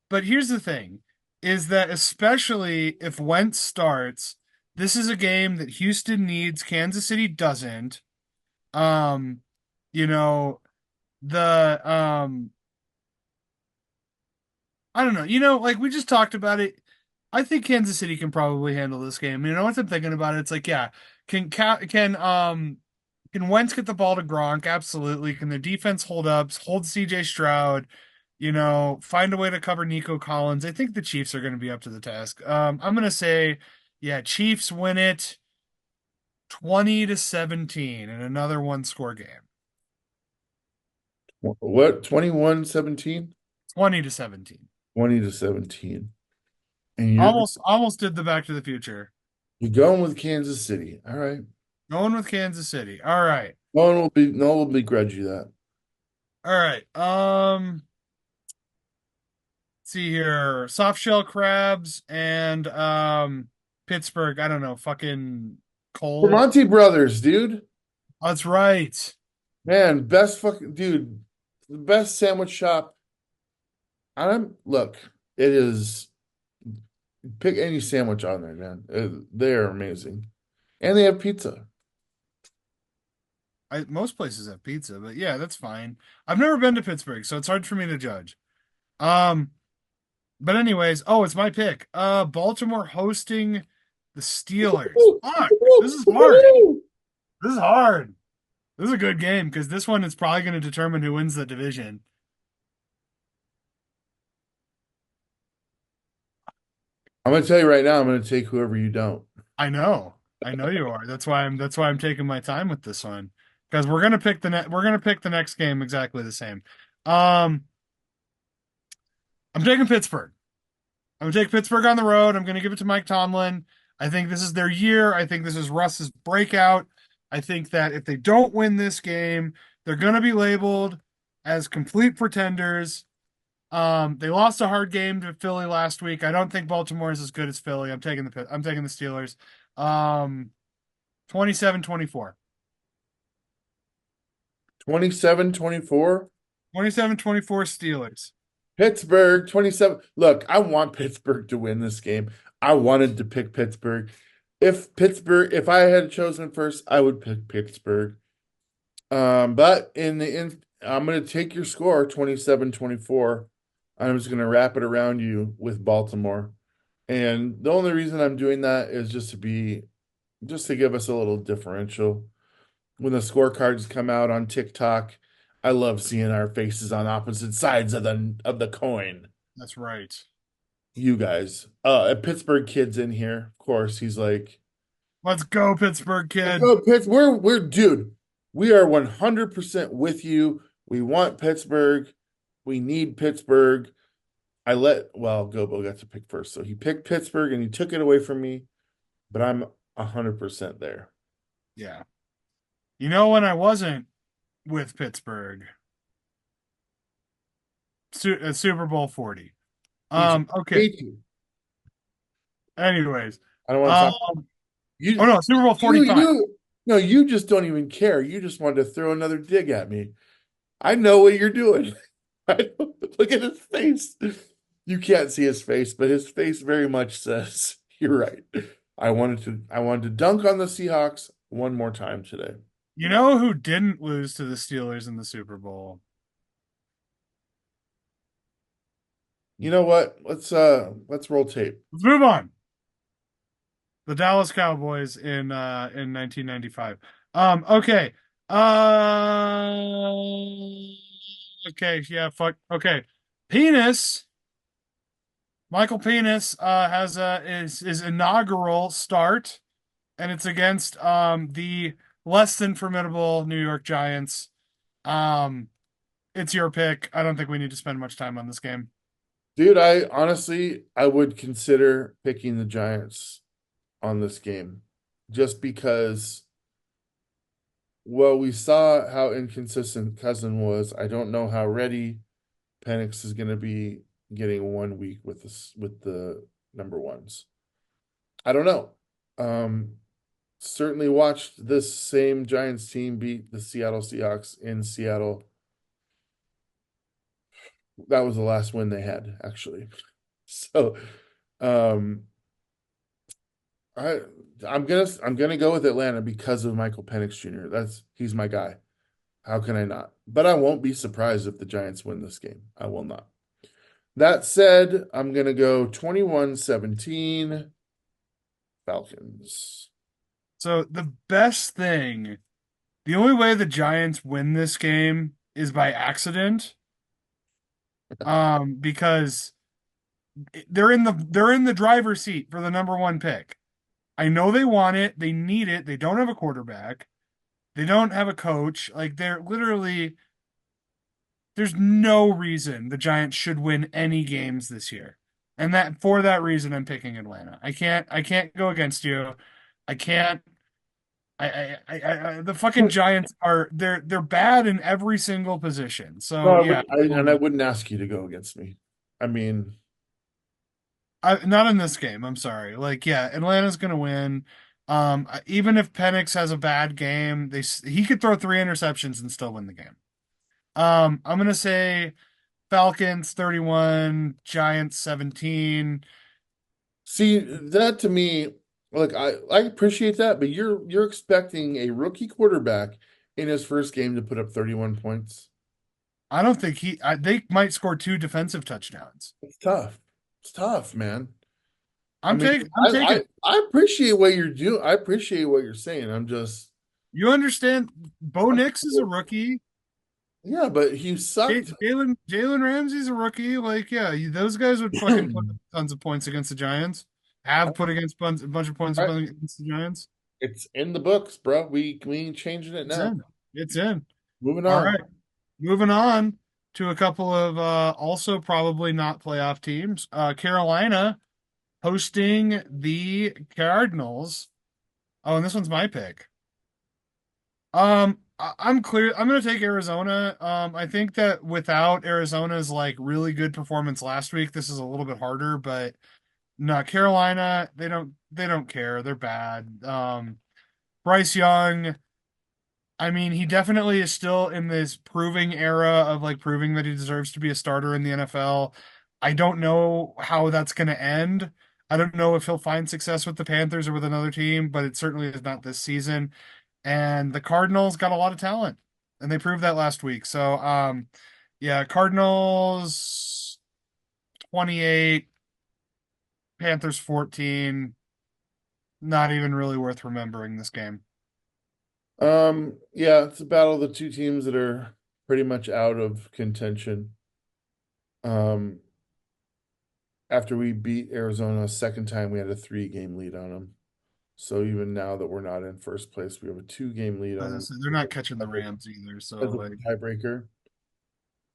but here's the thing, is that especially if Wentz starts, this is a game that Houston needs, Kansas City doesn't. Um, you know, the I don't know. Like we just talked about it. I think Kansas City can probably handle this game. Once I'm thinking about it, it's like, yeah, can Wentz get the ball to Gronk? Absolutely. Can their defense hold CJ Stroud? Find a way to cover Nico Collins. I think the Chiefs are going to be up to the task. I'm going to say, yeah, Chiefs win it 20-17 in another one score game. What, 21-17? 20-17. 20-17. And Almost did the Back to the Future. you're going with Kansas City. All right. Going with Kansas City. All right. No one will begrudge you that. All right. See here. Soft shell crabs and Pittsburgh. I don't know. Fucking cold. Monty Brothers, dude. That's right. Man, best fucking dude. The best sandwich shop. Look, it is pick any sandwich on there, man. They're amazing. And they have pizza. Most places have pizza, but yeah, that's fine. I've never been to Pittsburgh, so it's hard for me to judge. Um, but anyways, oh, it's my pick. Baltimore hosting the Steelers. Fuck, this is hard. This is hard. This is a good game because this one is probably going to determine who wins the division. I'm gonna tell you right now, I'm gonna take whoever you don't. I know. I know you are. That's why I'm taking my time with this one. Because we're gonna pick the next game exactly the same. Um, I'm taking Pittsburgh. I'm gonna take Pittsburgh on the road. I'm gonna give it to Mike Tomlin. I think this is their year. I think this is Russ's breakout. I think that if they don't win this game, they're gonna be labeled as complete pretenders. They lost a hard game to Philly last week. I don't think Baltimore is as good as Philly. I'm taking the Steelers. Um, 27-24. 27-24. 27-24 Steelers. Pittsburgh 27. Look, I want Pittsburgh to win this game. I wanted to pick Pittsburgh. If I had chosen first, I would pick Pittsburgh. But I'm going to take your score 27-24. I'm just going to wrap it around you with Baltimore. And the only reason I'm doing that is just to give us a little differential. When the scorecards come out on TikTok, I love seeing our faces on opposite sides of the coin. That's right. You guys. A Pittsburgh kid's in here. Of course, he's like, Let's go, Pittsburgh let's kid. go, Pitts. We're dude. We are 100% with you. We want Pittsburgh. We need Pittsburgh. Gobo got to pick first. So he picked Pittsburgh and he took it away from me, but I'm 100% there. Yeah. When I wasn't with Pittsburgh, Super Bowl 40. Me too. Okay. Me too. Anyways. I don't want to talk. Um, oh You, no, Super Bowl you, 45. no, you just don't even care. You just wanted to throw another dig at me. I know what you're doing. Look at his face. You can't see his face, but his face very much says, you're right. I wanted to dunk on the Seahawks one more time today. You know who didn't lose to the Steelers in the Super Bowl? You know what? Let's roll tape. Let's move on. The Dallas Cowboys in 1995. Okay. Uh okay, yeah, fuck. Okay. Penis, Michael Penis has his inaugural start, and it's against the less than formidable New York Giants. Um it's your pick. I don't think we need to spend much time on this game. Dude, I honestly I would consider picking the Giants on this game just because, well, we saw how inconsistent Cousin was. I don't know how ready Penix is going to be getting 1 week with this with the number ones. I don't know. Um, Certainly watched this same Giants team beat the Seattle Seahawks in Seattle. That was the last win they had, actually. So, um, I I'm gonna go with Atlanta because of Michael Penix Jr. He's my guy. How can I not? But I won't be surprised if the Giants win this game. I will not. That said, I'm gonna go 21-17 Falcons. So the only way the Giants win this game is by accident. Because they're in the driver's seat for the number one pick. I know they want it, they need it, they don't have a quarterback, they don't have a coach. Like they're literally there's no reason the Giants should win any games this year. And that for that reason I'm picking Atlanta. I can't go against you. I can't the fucking Giants are they're bad in every single position. No, So yeah, I wouldn't ask you to go against me. I mean, not in this game. I'm sorry. Like, yeah, Atlanta's gonna win. Even if Penix has a bad game, he could throw three interceptions and still win the game. I'm gonna say Falcons 31, Giants 17. see, that to me, like I appreciate that, but you're expecting a rookie quarterback in his first game to put up 31 points. I don't think they might score two defensive touchdowns. It's tough. It's tough, man. I I'm mean, taking. I'm taking. I appreciate what you're doing. I appreciate what you're saying. I'm just, You understand? Bo I'm, Nix is a rookie. yeah, but he sucked. Jalen Ramsey's a rookie. Like, yeah, those guys would fucking put up tons of points against the Giants. Have put against a bunch of points All right, against the Giants. it's in the books, bro. We ain't changing it It's now. in. It's in. Moving All on. right. Moving on to a couple of also probably not playoff teams. Carolina hosting the Cardinals. Oh, and this one's my pick. I'm clear. I'm going to take Arizona. I think that without Arizona's like really good performance last week, this is a little bit harder, but no, Carolina, they don't care. They're bad. Bryce Young, I mean, he definitely is still in this proving era of like proving that he deserves to be a starter in the NFL. I don't know how that's going to end. I don't know if he'll find success with the Panthers or with another team, but it certainly is not this season. And the Cardinals got a lot of talent, and they proved that last week. So, yeah, Cardinals 28, Panthers 14. Not even really worth remembering this game. Yeah, it's a battle of the two teams that are pretty much out of contention. Um, After we beat Arizona a second time, we had a 3-game lead on them. So even now that we're not in first place, we have a 2-game lead on them So they're not catching the Rams either. So as a like, tiebreaker.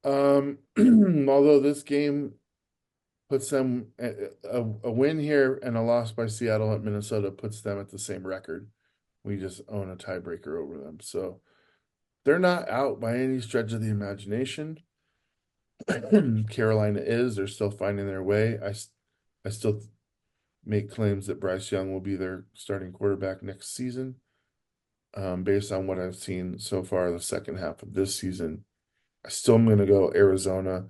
Although this game puts them a win here and a loss by Seattle at Minnesota puts them at the same record. We just own a tiebreaker over them. So they're not out by any stretch of the imagination. Carolina is. They're still finding their way. I still make claims that Bryce Young will be their starting quarterback next season. Based on what I've seen so far the second half of this season, I still am going to go Arizona,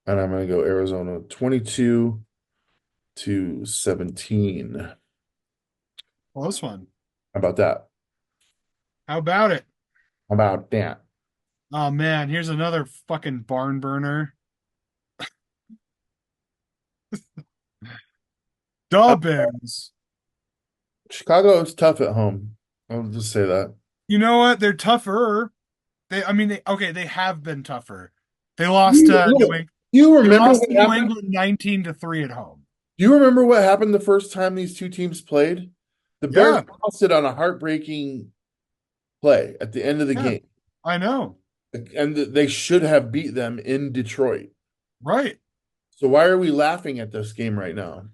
and I'm going to go Arizona 22-17. Close one. How about that? How about it? How about that? Oh man, here's another fucking barn burner. Uh, Da Bears. Chicago is tough at home. I'll just say that. You know what? They're tougher. I mean, okay, they have been tougher. They lost You, to New look, England. you They remember lost what to New happened? England 19-3 at home. Do you remember what happened the first time these two teams played? The Bears Yeah, lost it on a heartbreaking play at the end of the yeah, game, I know. and they should have beat them in Detroit. Right. So why are we laughing at this game right now?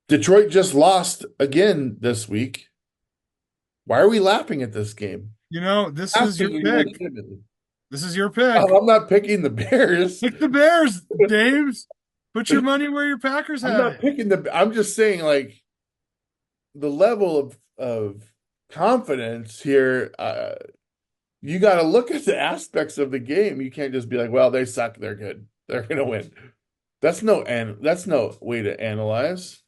Detroit just lost again this week. Why are we laughing at this game? You know, this is your Laughing pick. legitimately. This is your pick. I'm not picking the Bears. Pick the Bears, Daves. Put your money where your Packers I'm have not it. picking the. I'm just saying, like the level of confidence here. You got to look at the aspects of the game. You can't just be like, "Well, they suck. They're good. They're gonna win." That's no way to analyze.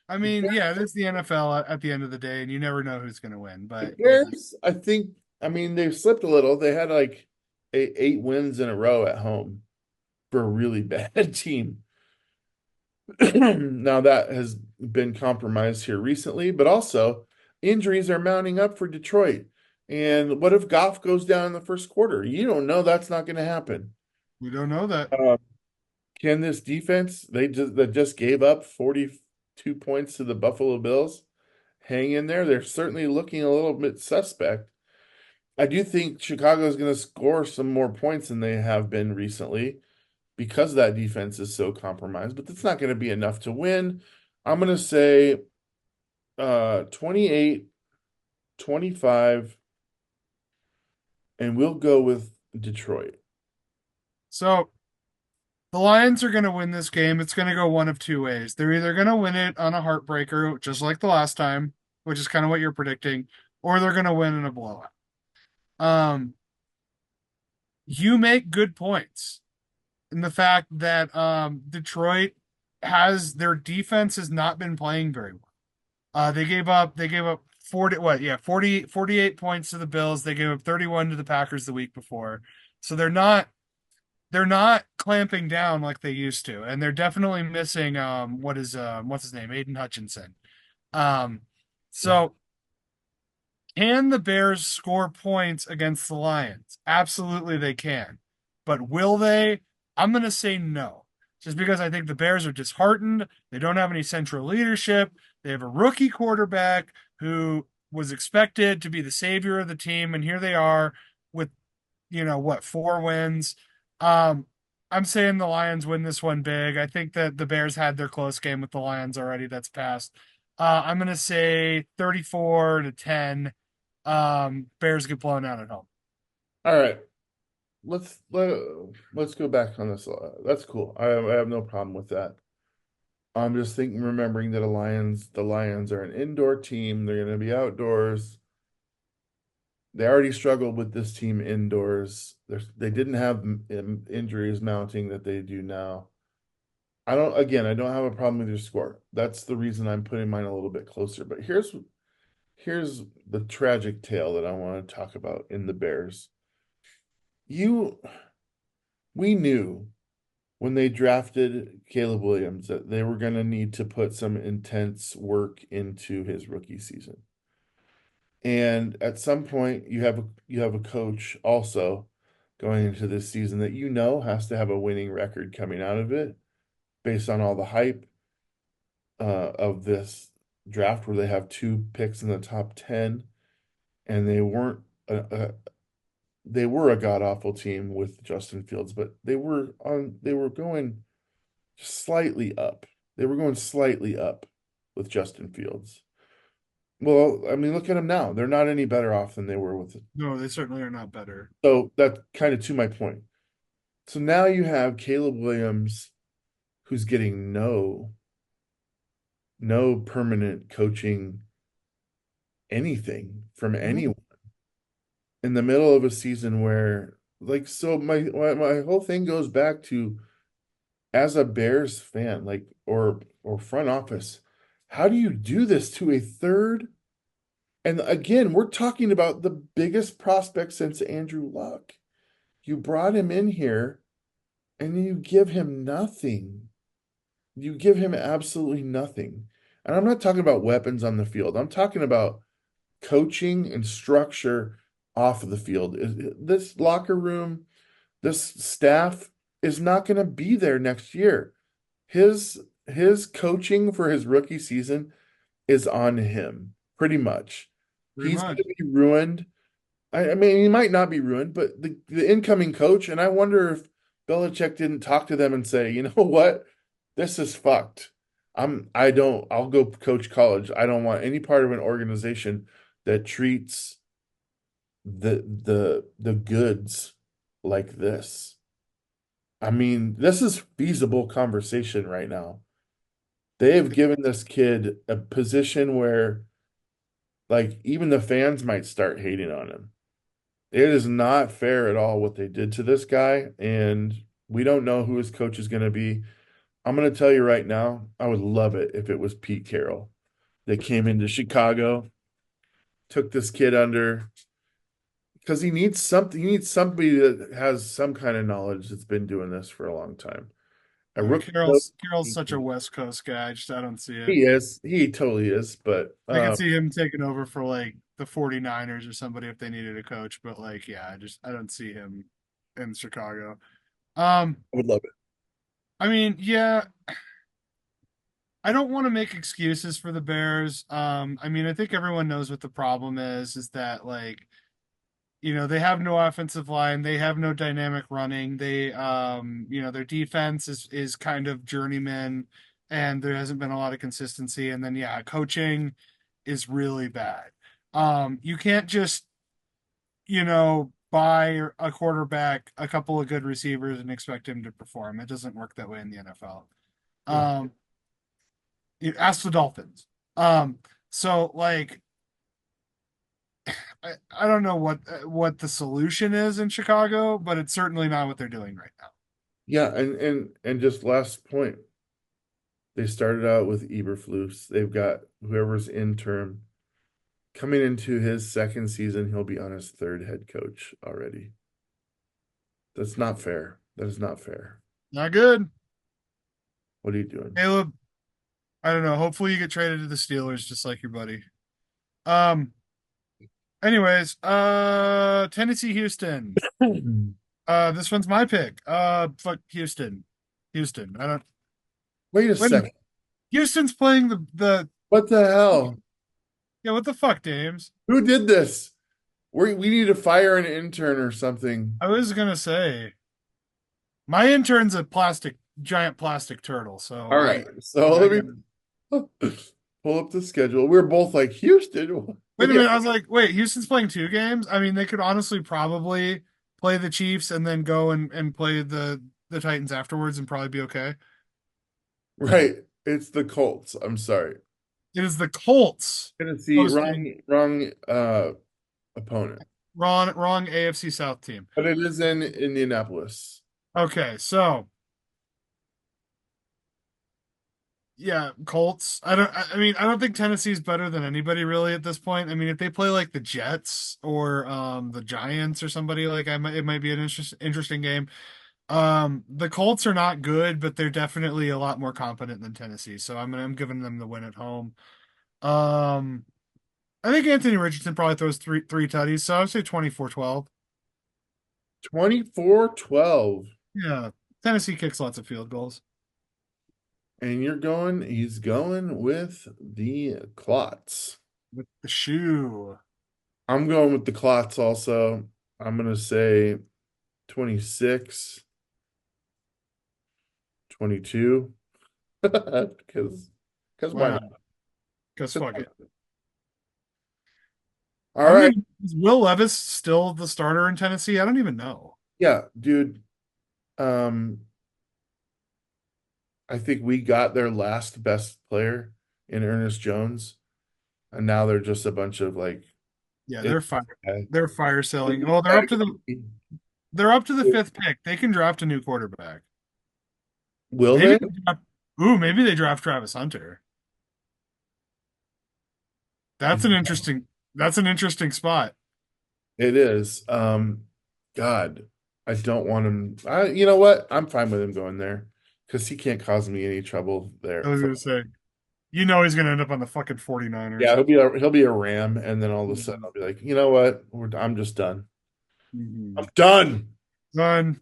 I mean, yeah, it's the NFL at the end of the day, and you never know who's going to win. The But yeah, Bears, I think, I mean, they've slipped a little. They had like eight wins in a row at home for a really bad team. Now that has been compromised here recently, but also injuries are mounting up for Detroit. And what if Goff goes down in the first quarter? You don't know that's not going to happen. we don't know that. Uh, can this defense that just gave up 42 points to the Buffalo Bills hang in there? They're certainly looking a little bit suspect. I do think Chicago is going to score some more points than they have been recently because that defense is so compromised, but that's not going to be enough to win. I'm going to say 28, 25, and we'll go with Detroit. So the Lions are going to win this game. It's going to go one of two ways. They're either going to win it on a heartbreaker, just like the last time, which is kind of what you're predicting, or they're going to win in a blowout. Um, you make good points in the fact that Detroit has their defense has not been playing very well. They gave up 40 what? Yeah, 48 points to the Bills. They gave up 31 to the Packers the week before. So they're not clamping down like they used to. And they're definitely missing what's his name? Aiden Hutchinson. Um so can the Bears score points against the Lions? Absolutely, they can. But will they? I'm going to say no. Just because I think the Bears are disheartened. They don't have any central leadership. They have a rookie quarterback who was expected to be the savior of the team. And here they are with, what, 4 wins. Um, I'm saying the Lions win this one big. I think that the Bears had their close game with the Lions already. That's passed. I'm going to say 34-10. Bears get blown out at home. All right, let's let, let's go back on this. That's cool. I have no problem with that. I'm just thinking, remembering that the Lions are an indoor team. They're going to be outdoors. They already struggled with this team indoors. They didn't have injuries mounting that they do now. I don't have a problem with your score. That's the reason I'm putting mine a little bit closer. But here's the tragic tale that I want to talk about in the Bears. You, we knew when they drafted Caleb Williams that they were going to need to put some intense work into his rookie season. And at some point, you have a coach also going into this season that has to have a winning record coming out of it based on all the hype of this draft where they have two picks in the top 10 and they were a god awful team with Justin Fields, but they were going slightly up. They were going slightly up with Justin Fields. Well, I mean, look at them now. They're not any better off than they were with it. No, they certainly are not better. So that kind of to my point. So now you have Caleb Williams who's getting no permanent coaching anything from Mhm. anyone in the middle of a season where like so my whole thing goes back to as a Bears fan, like or front office, How do you do this to a third? And again, we're talking about the biggest prospect since Andrew Luck. You brought him in here and you give him nothing. You give him absolutely nothing. And I'm not talking about weapons on the field. I'm talking about coaching and structure off of the field. This locker room, this staff is not going to be there next year. His coaching for his rookie season is on him, pretty much. Pretty He's going much. to be ruined. I mean, he might not be ruined, but the incoming coach, and I wonder if Belichick didn't talk to them and say, you know what, this is fucked. I'll go coach college. I don't want any part of an organization that treats the goods like this. I mean, this is feasible conversation right now. They have given this kid a position where like even the fans might start hating on him. It is not fair at all what they did to this guy, and we don't know who his coach is going to be. I'm going to tell you right now, I would love it if it was Pete Carroll that came into Chicago, took this kid under because he needs something. He needs somebody that has some kind of knowledge that's been doing this for a long time. A rookie coach, Carroll's such a West Coast guy. I don't see it. he is. He totally is. But I could see him taking over for like the 49ers or somebody if they needed a coach, but like yeah, I don't see him in Chicago. Um I would love it. I mean, yeah, I don't want to make excuses for the Bears. I mean, I think everyone knows what the problem is that like, they have no offensive line, they have no dynamic running. Their defense is kind of journeyman and there hasn't been a lot of consistency. And then yeah, coaching is really bad. You can't just, buy a quarterback, a couple of good receivers and expect him to perform. It doesn't work that way in the NFL. No. Um, Ask the Dolphins. Um, so like I don't know what the solution is in Chicago, but it's certainly not what they're doing right now. Yeah, and just last point. They started out with Eberflus. They've got whoever's interim coming into his second season. He'll be on his third head coach already. That's not fair. That is not fair. Not good. What are you doing? Caleb, I don't know. Hopefully you get traded to the Steelers just like your buddy. Um anyways, Tennessee Houston. This one's my pick. Fuck Houston. Houston. I don't Wait a wait a minute. second. Houston's playing the What the hell? yeah, what the fuck, James? Who did this? We need to fire an intern or something. I was gonna say my intern's a giant plastic turtle, so All I right. So I let got me pull up the schedule. We're both like Houston. wait a Yeah, minute. I was like, wait, Houston's playing two games? I mean, they could honestly probably play the Chiefs and then go and play the Titans afterwards and probably be okay. right. It's the Colts. I'm sorry. It is the Colts Tennessee, hosting wrong opponent. wrong AFC South team. But it is in Indianapolis. Okay, so yeah, Colts. I mean, I don't think Tennessee's better than anybody really at this point. I mean, if they play like the Jets or the Giants or somebody like it might be an interesting game. The Colts are not good, but they're definitely a lot more competent than Tennessee. So I'm giving them the win at home. Um, I think Anthony Richardson probably throws three tutties, so I would say 24-12. 24-12. Yeah, Tennessee kicks lots of field goals And he's going with the Clots. with the shoe. I'm going with the Clots also. I'm gonna say 26-22. Because why Wow, not? because fuck it. All I don't right. even is Will Levis still the starter in Tennessee? I don't even know. Yeah, dude. Um, I think we got their last best player in Ernest Jones, and now they're just a bunch of like Yeah, it, they're fire selling. Well, they're up to the fifth pick. They can draft a new quarterback. will Maybe they? maybe they draft Travis Hunter. That's an interesting that's an interesting spot. It is. God, I don't want him. You know what? I'm fine with him going there because he can't cause me any trouble I there. was gonna say, you know he's gonna end up on the fucking Yeah, 49ers. he'll be a Ram, and then all of a sudden Mhm. I'll be like, you know what? I'm just done. I'm Mhm. done. Son,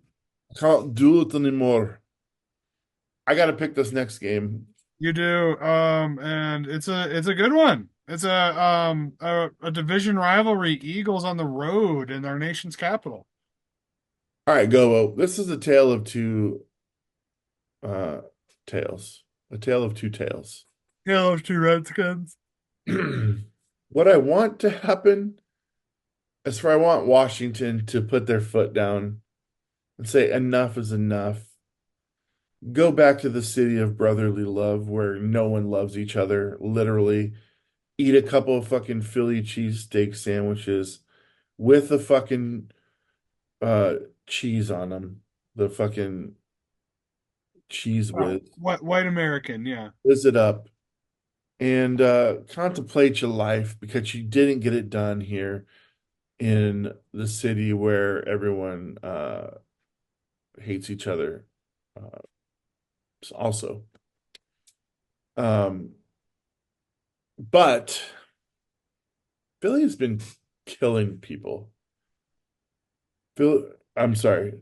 I can't do it anymore. I got to pick this next game. you do. And it's a good one. It's a division rivalry. Eagles on the road in our nation's capital. All right, go. Well, this is a tale of two uh tales. A tale of two tales. Hail of two Redskins. What I want to happen is for I want Washington to put their foot down and say enough is enough. Go back to the city of brotherly love where no one loves each other, literally. Eat a couple of fucking Philly cheesesteak sandwiches with the fucking uh cheese on them. The fucking cheese Oh, whiz. what white American? Yeah. Whiz it up and contemplate your life because you didn't get it done here in the city where everyone hates each other. Uh, also, um, but Philly has been killing people. Phil, I'm sorry,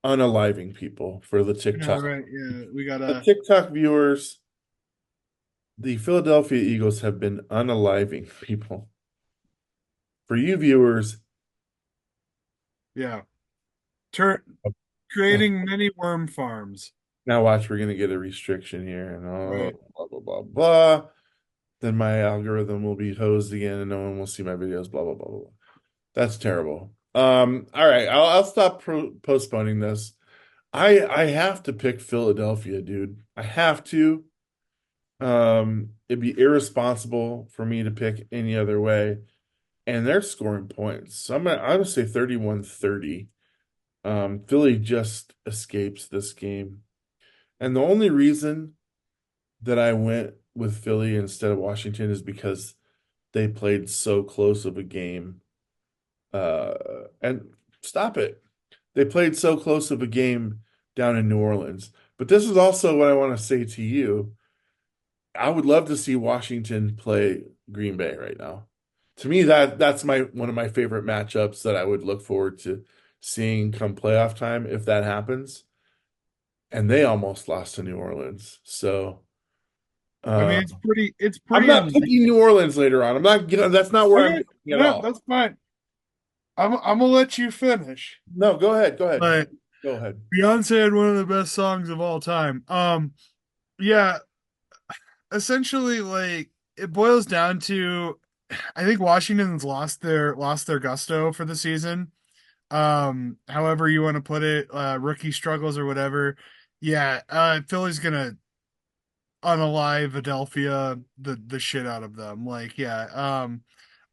unaliving people for the Yeah, TikTok. right. Yeah, we got The a. TikTok viewers, the Philadelphia Eagles have been unaliving people. For you viewers, Yeah. Tur creating many worm farms. now watch, we're gonna get a restriction here and oh, Right. blah blah blah blah. Then my algorithm will be hosed again and no one will see my videos, blah blah blah blah. That's terrible. All right, I'll stop postponing this. I have to pick Philadelphia, dude. I have to. It'd be irresponsible for me to pick any other way. And they're scoring points. So I'm gonna say 31-30. Philly just escapes this game. And the only reason that I went with Philly instead of Washington is because they played so close of a game. And stop it. They played so close of a game down in New Orleans. But this is also what I want to say to you. I would love to see Washington play Green Bay right now. To me, that's my one of my favorite matchups that I would look forward to seeing come playoff time if that happens. And they almost lost to New Orleans. So I mean, uh, it's I'm pretty not unlikely. picking New Orleans later on. I'm not, that's not where I'm Okay, going at no, all. that's fine. I'm gonna let you finish. No, go ahead. Go ahead. But Go ahead. Beyonce had one of the best songs of all time. Yeah, essentially, like it boils down to, I think Washington's lost their gusto for the season. However you want to put it, rookie struggles or whatever. Yeah, Philly's gonna unalive Adelphia the shit out of them. Like, yeah,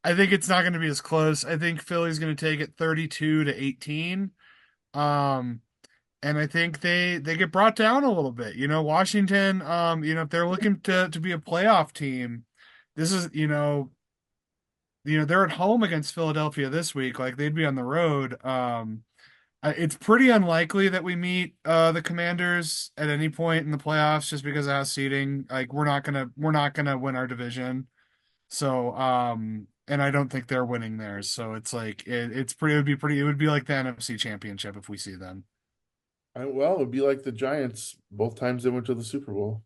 I think it's not going to be as close. I think Philly's going to take it 32-18. Um, and I think they get brought down a little bit. Washington, if they're looking to be a playoff team, this is, they're at home against Philadelphia this week. Like they'd be on the road. It's pretty unlikely that we meet the Commanders at any point in the playoffs just because of how seeding. Like we're not gonna win our division. So, and I don't think they're winning theirs. So it's like it would be like the NFC Championship if we see them. Well, it would be like the Giants both times they went to the Super Bowl.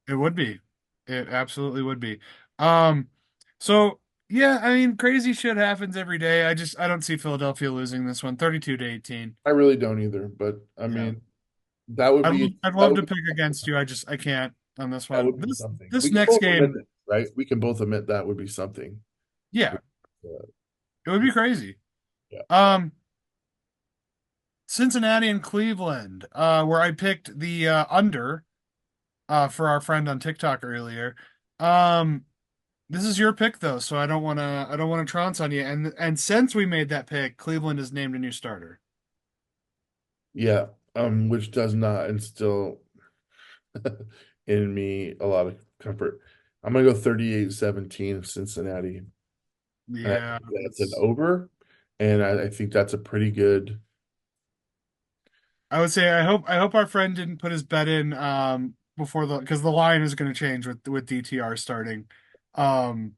It would be. It absolutely would be. Um, so yeah, I mean, crazy shit happens every day. I don't see Philadelphia losing this one, 32-18. I really don't either, but I Yeah. mean that would be I'd that love would to be pick against you. I can't on this that one. would be This something. We this can next both admit game, it, right? We can both admit that would be something. yeah, it would be crazy. Yeah. Um, Cincinnati and Cleveland, where I picked the under for our friend on TikTok earlier. Um, this is your pick though, so I don't wanna trounce on you. And since we made that pick, Cleveland has named a new starter. Yeah, which does not instill in me a lot of comfort. I'm gonna go 38-17 Cincinnati. And I Yeah, think that's an it's. over, and I think that's a pretty good. I would say I hope our friend didn't put his bet in before the because the line is going to change with DTR starting. Um,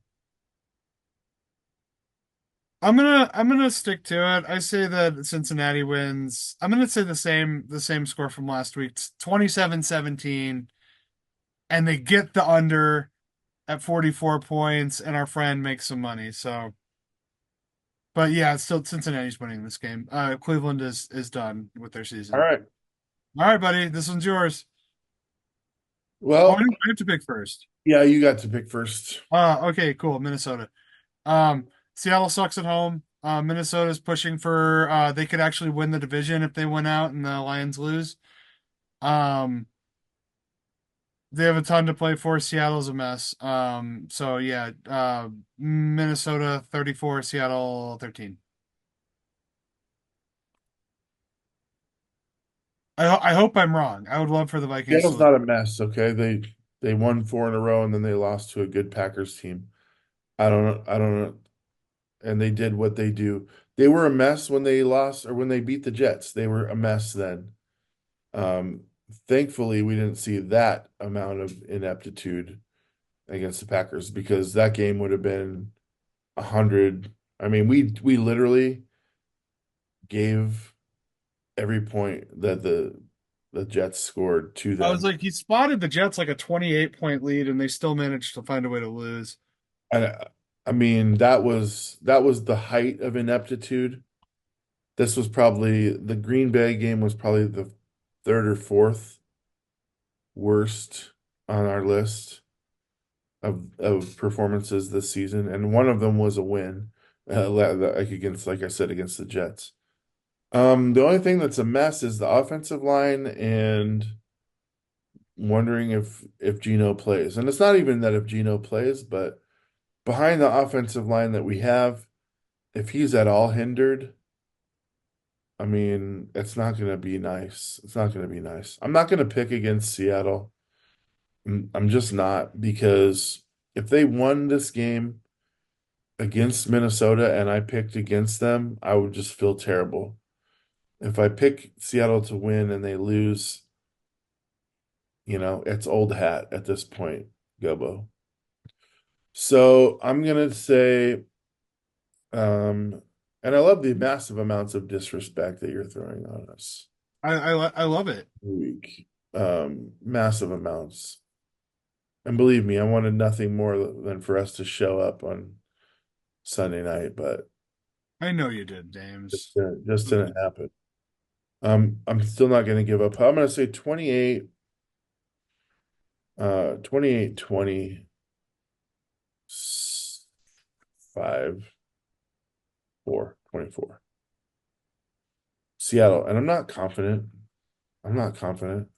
I'm gonna stick to it. I say that Cincinnati wins. I'm gonna say the same score from last week. It's 27-17, and they get the under at 44 points, and our friend makes some money. So, but yeah, it's still Cincinnati's winning this game. Cleveland is done with their All season. right. All right, buddy, this one's yours. Oh, Well, I have to pick first. yeah, you got to pick first. Okay, cool. Minnesota. Seattle sucks at home. Minnesota's pushing for they could actually win the division if they win out and the Lions lose. Um, they have a ton to play for. Seattle's a mess. So yeah, Minnesota 34, Seattle 13. I hope I'm wrong. I would love for the Vikings to Seattle's lose. not a mess, okay? They won four in a row and then they lost to a good Packers team. I don't know. And they did what they do. They were a mess when they lost or when they beat the Jets. They were a mess then. Um, Thankfully, we didn't see that amount of ineptitude against the Packers because that game would have been 100. I mean, we literally gave every point that the Jets scored to I was them. like, he spotted the Jets like a 28-point lead, and they still managed to find a way to lose. And I mean, that was the height of ineptitude. This was probably the Green Bay game was probably the third or fourth worst on our list of performances this season, and one of them was a win, like against, like I said, against the Jets. The only thing that's a mess is the offensive line and wondering if Gino plays. And it's not even that if Gino plays, but behind the offensive line that we have, if he's at all hindered, I mean, it's not going to be nice. It's not going to be nice. I'm not going to pick against Seattle. I'm just not because if they won this game against Minnesota and I picked against them, I would just feel terrible. If I pick Seattle to win and they lose, it's old hat at this point, Gobo. So I'm gonna say, um, and I love the massive amounts of disrespect that you're throwing on us I love it. every week. Massive amounts. And believe me, I wanted nothing more than for us to show up on Sunday night, but I know you did, James. just didn't happen. I'm still not gonna give up. I'm gonna say 28, 28-25, 24. Seattle, and I'm not confident. I'm not confident.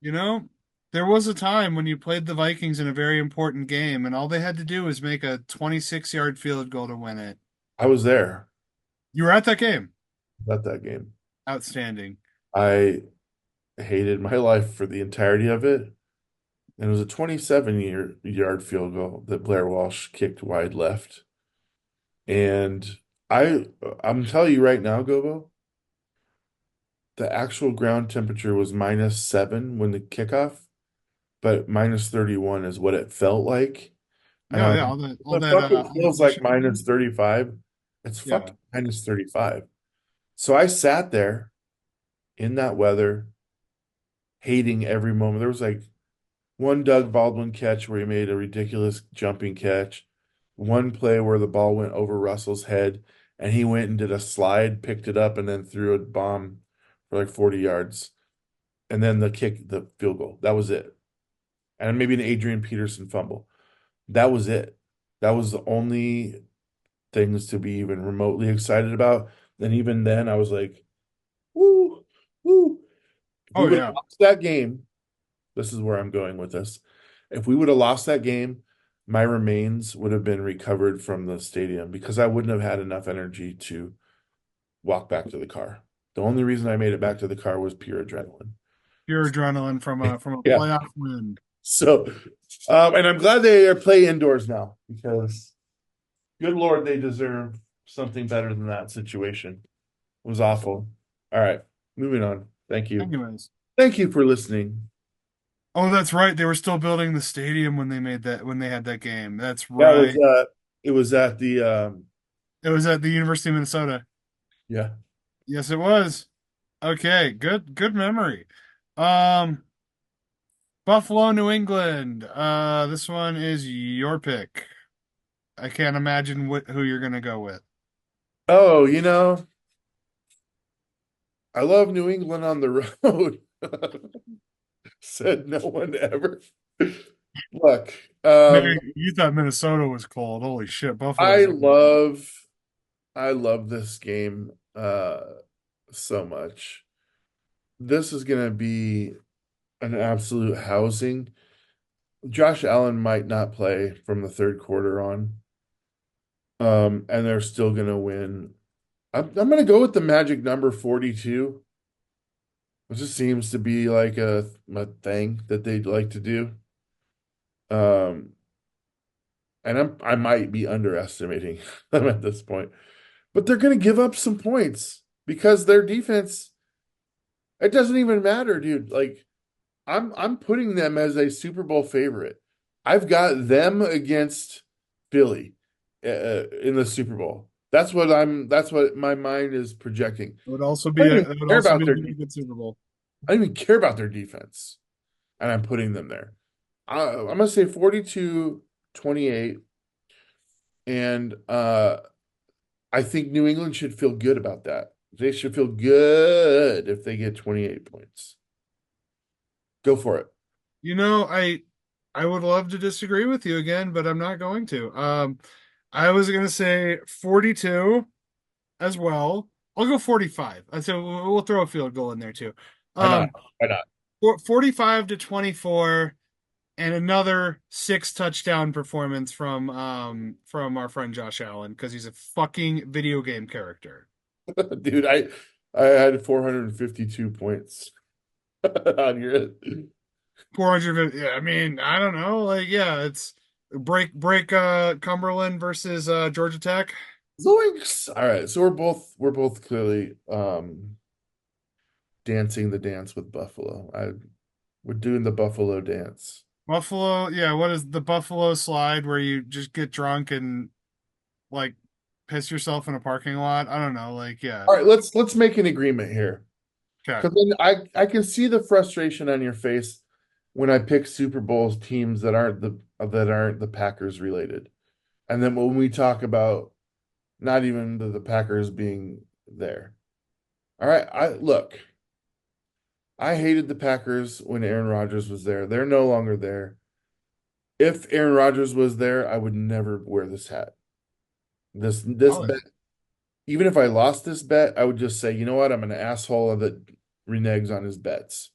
You know, there was a time when you played the Vikings in a very important game, and all they had to do was make a 26-yard field goal to win it. I was there You were at that game. at that game. Outstanding. I hated my life for the entirety of it. And it was a 27-yard field goal that Blair Walsh kicked wide left. And I I'm telling you right now, Gobo, the actual ground temperature was -7 when the kickoff, but -31 is what it felt like. And Yeah, I'm yeah, like, all the that fuck it feels like automation. -35. It's Yeah. fucking -35. So I sat there in that weather, hating every moment. There was like one Doug Baldwin catch where he made a ridiculous jumping catch, one play where the ball went over Russell's head and he went and did a slide, picked it up, and then threw a bomb for like 40 yards. And then the field goal. That was it. And maybe an Adrian Peterson fumble. That was it. That was the only things to be even remotely excited about. And even then, I was like, woo, woo. If we Oh would have yeah. lost that game, this is where I'm going with this. If we would have lost that game, my remains would have been recovered from the stadium because I wouldn't have had enough energy to walk back to the car. The only reason I made it back to the car was pure adrenaline. Pure adrenaline from a Yeah. playoff win. So, and I'm glad they are play indoors now because Good Lord, they deserve something better than that situation. It was awful. All right, moving on. Thank you. Anyways. Thank you for listening. Oh, that's right. They were still building the stadium when they made that when they had that game. That's That was right. it was at the It was at the University of Minnesota. yeah. Yes, it was. Okay, good memory. Um, Buffalo, New England. This one is your pick. I can't imagine who you're gonna go with. Oh, I love New England on the road. Said no one ever. Look, Maybe you thought Minnesota was cold. Holy shit, I Buffalo's. love I love this game so much. This is gonna be an absolute housing. Josh Allen might not play from the third quarter on. And they're still gonna win. I'm gonna go with the magic number 42. It just seems to be like a thing that they'd like to do. Um, and I might be underestimating them at this point. But they're gonna give up some points because their defense, it doesn't even matter, dude. Like I'm putting them as a Super Bowl favorite. I've got them against Philly in the Super Bowl. That's what my mind is projecting. It would also I be don't a even it would care also about be a their very good Super Bowl. I don't even care about their defense. And I'm putting them there. I'm gonna say 42-28, and I think New England should feel good about that. They should feel good if they get 28 points. Go for it. You know, I would love to disagree with you again, but I'm not going to. I was gonna say 42 as well. I'll go 45. I said we'll throw a field goal in there too. Why not? Um, Why not? 45 to 24 and another six touchdown performance from our friend Josh Allen because he's a fucking video game character. Dude, I had 452 points on your 450. Yeah, I mean, I don't know. Like, yeah, it's break Cumberland versus Georgia Tech. Zoinks. All right, so we're both clearly dancing the dance with Buffalo. We're doing the Buffalo dance. Buffalo, yeah, what is the Buffalo slide where you just get drunk and like piss yourself in a parking lot? I don't know, like yeah. All right, let's make an agreement here. Okay. Because then I can see the frustration on your face when I pick Super Bowls teams that aren't the Packers related. And then when we talk about not even the Packers being there. All right, I hated the Packers when Aaron Rodgers was there. They're no longer there. If Aaron Rodgers was there, I would never wear this hat. This Oh yeah. bet, even if I lost this bet, I would just say, you know what? I'm an asshole that reneges on his bets.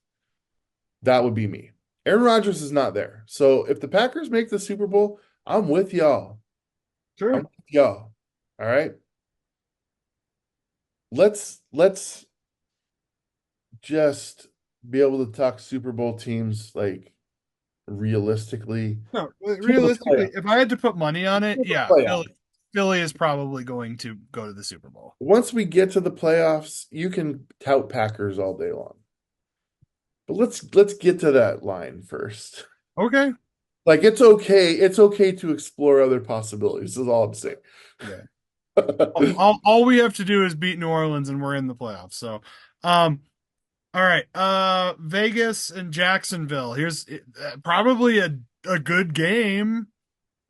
That would be me. Aaron Rodgers is not there. So if the Packers make the Super Bowl, I'm with y'all. I'm Sure. with y'all. All right. Let's just be able to talk Super Bowl teams like realistically No, to the realistically, playoff. if I had to put money on it, To the yeah, playoff. Philly is probably going to go to the Super Bowl. Once we get to the playoffs, you can tout Packers all day long. But let's get to that line first. Okay. Like it's okay to explore other possibilities, is all I'm saying. Yeah. All we have to do is beat New Orleans and we're in the playoffs. So, um, all right. Vegas and Jacksonville. Here's probably a good game,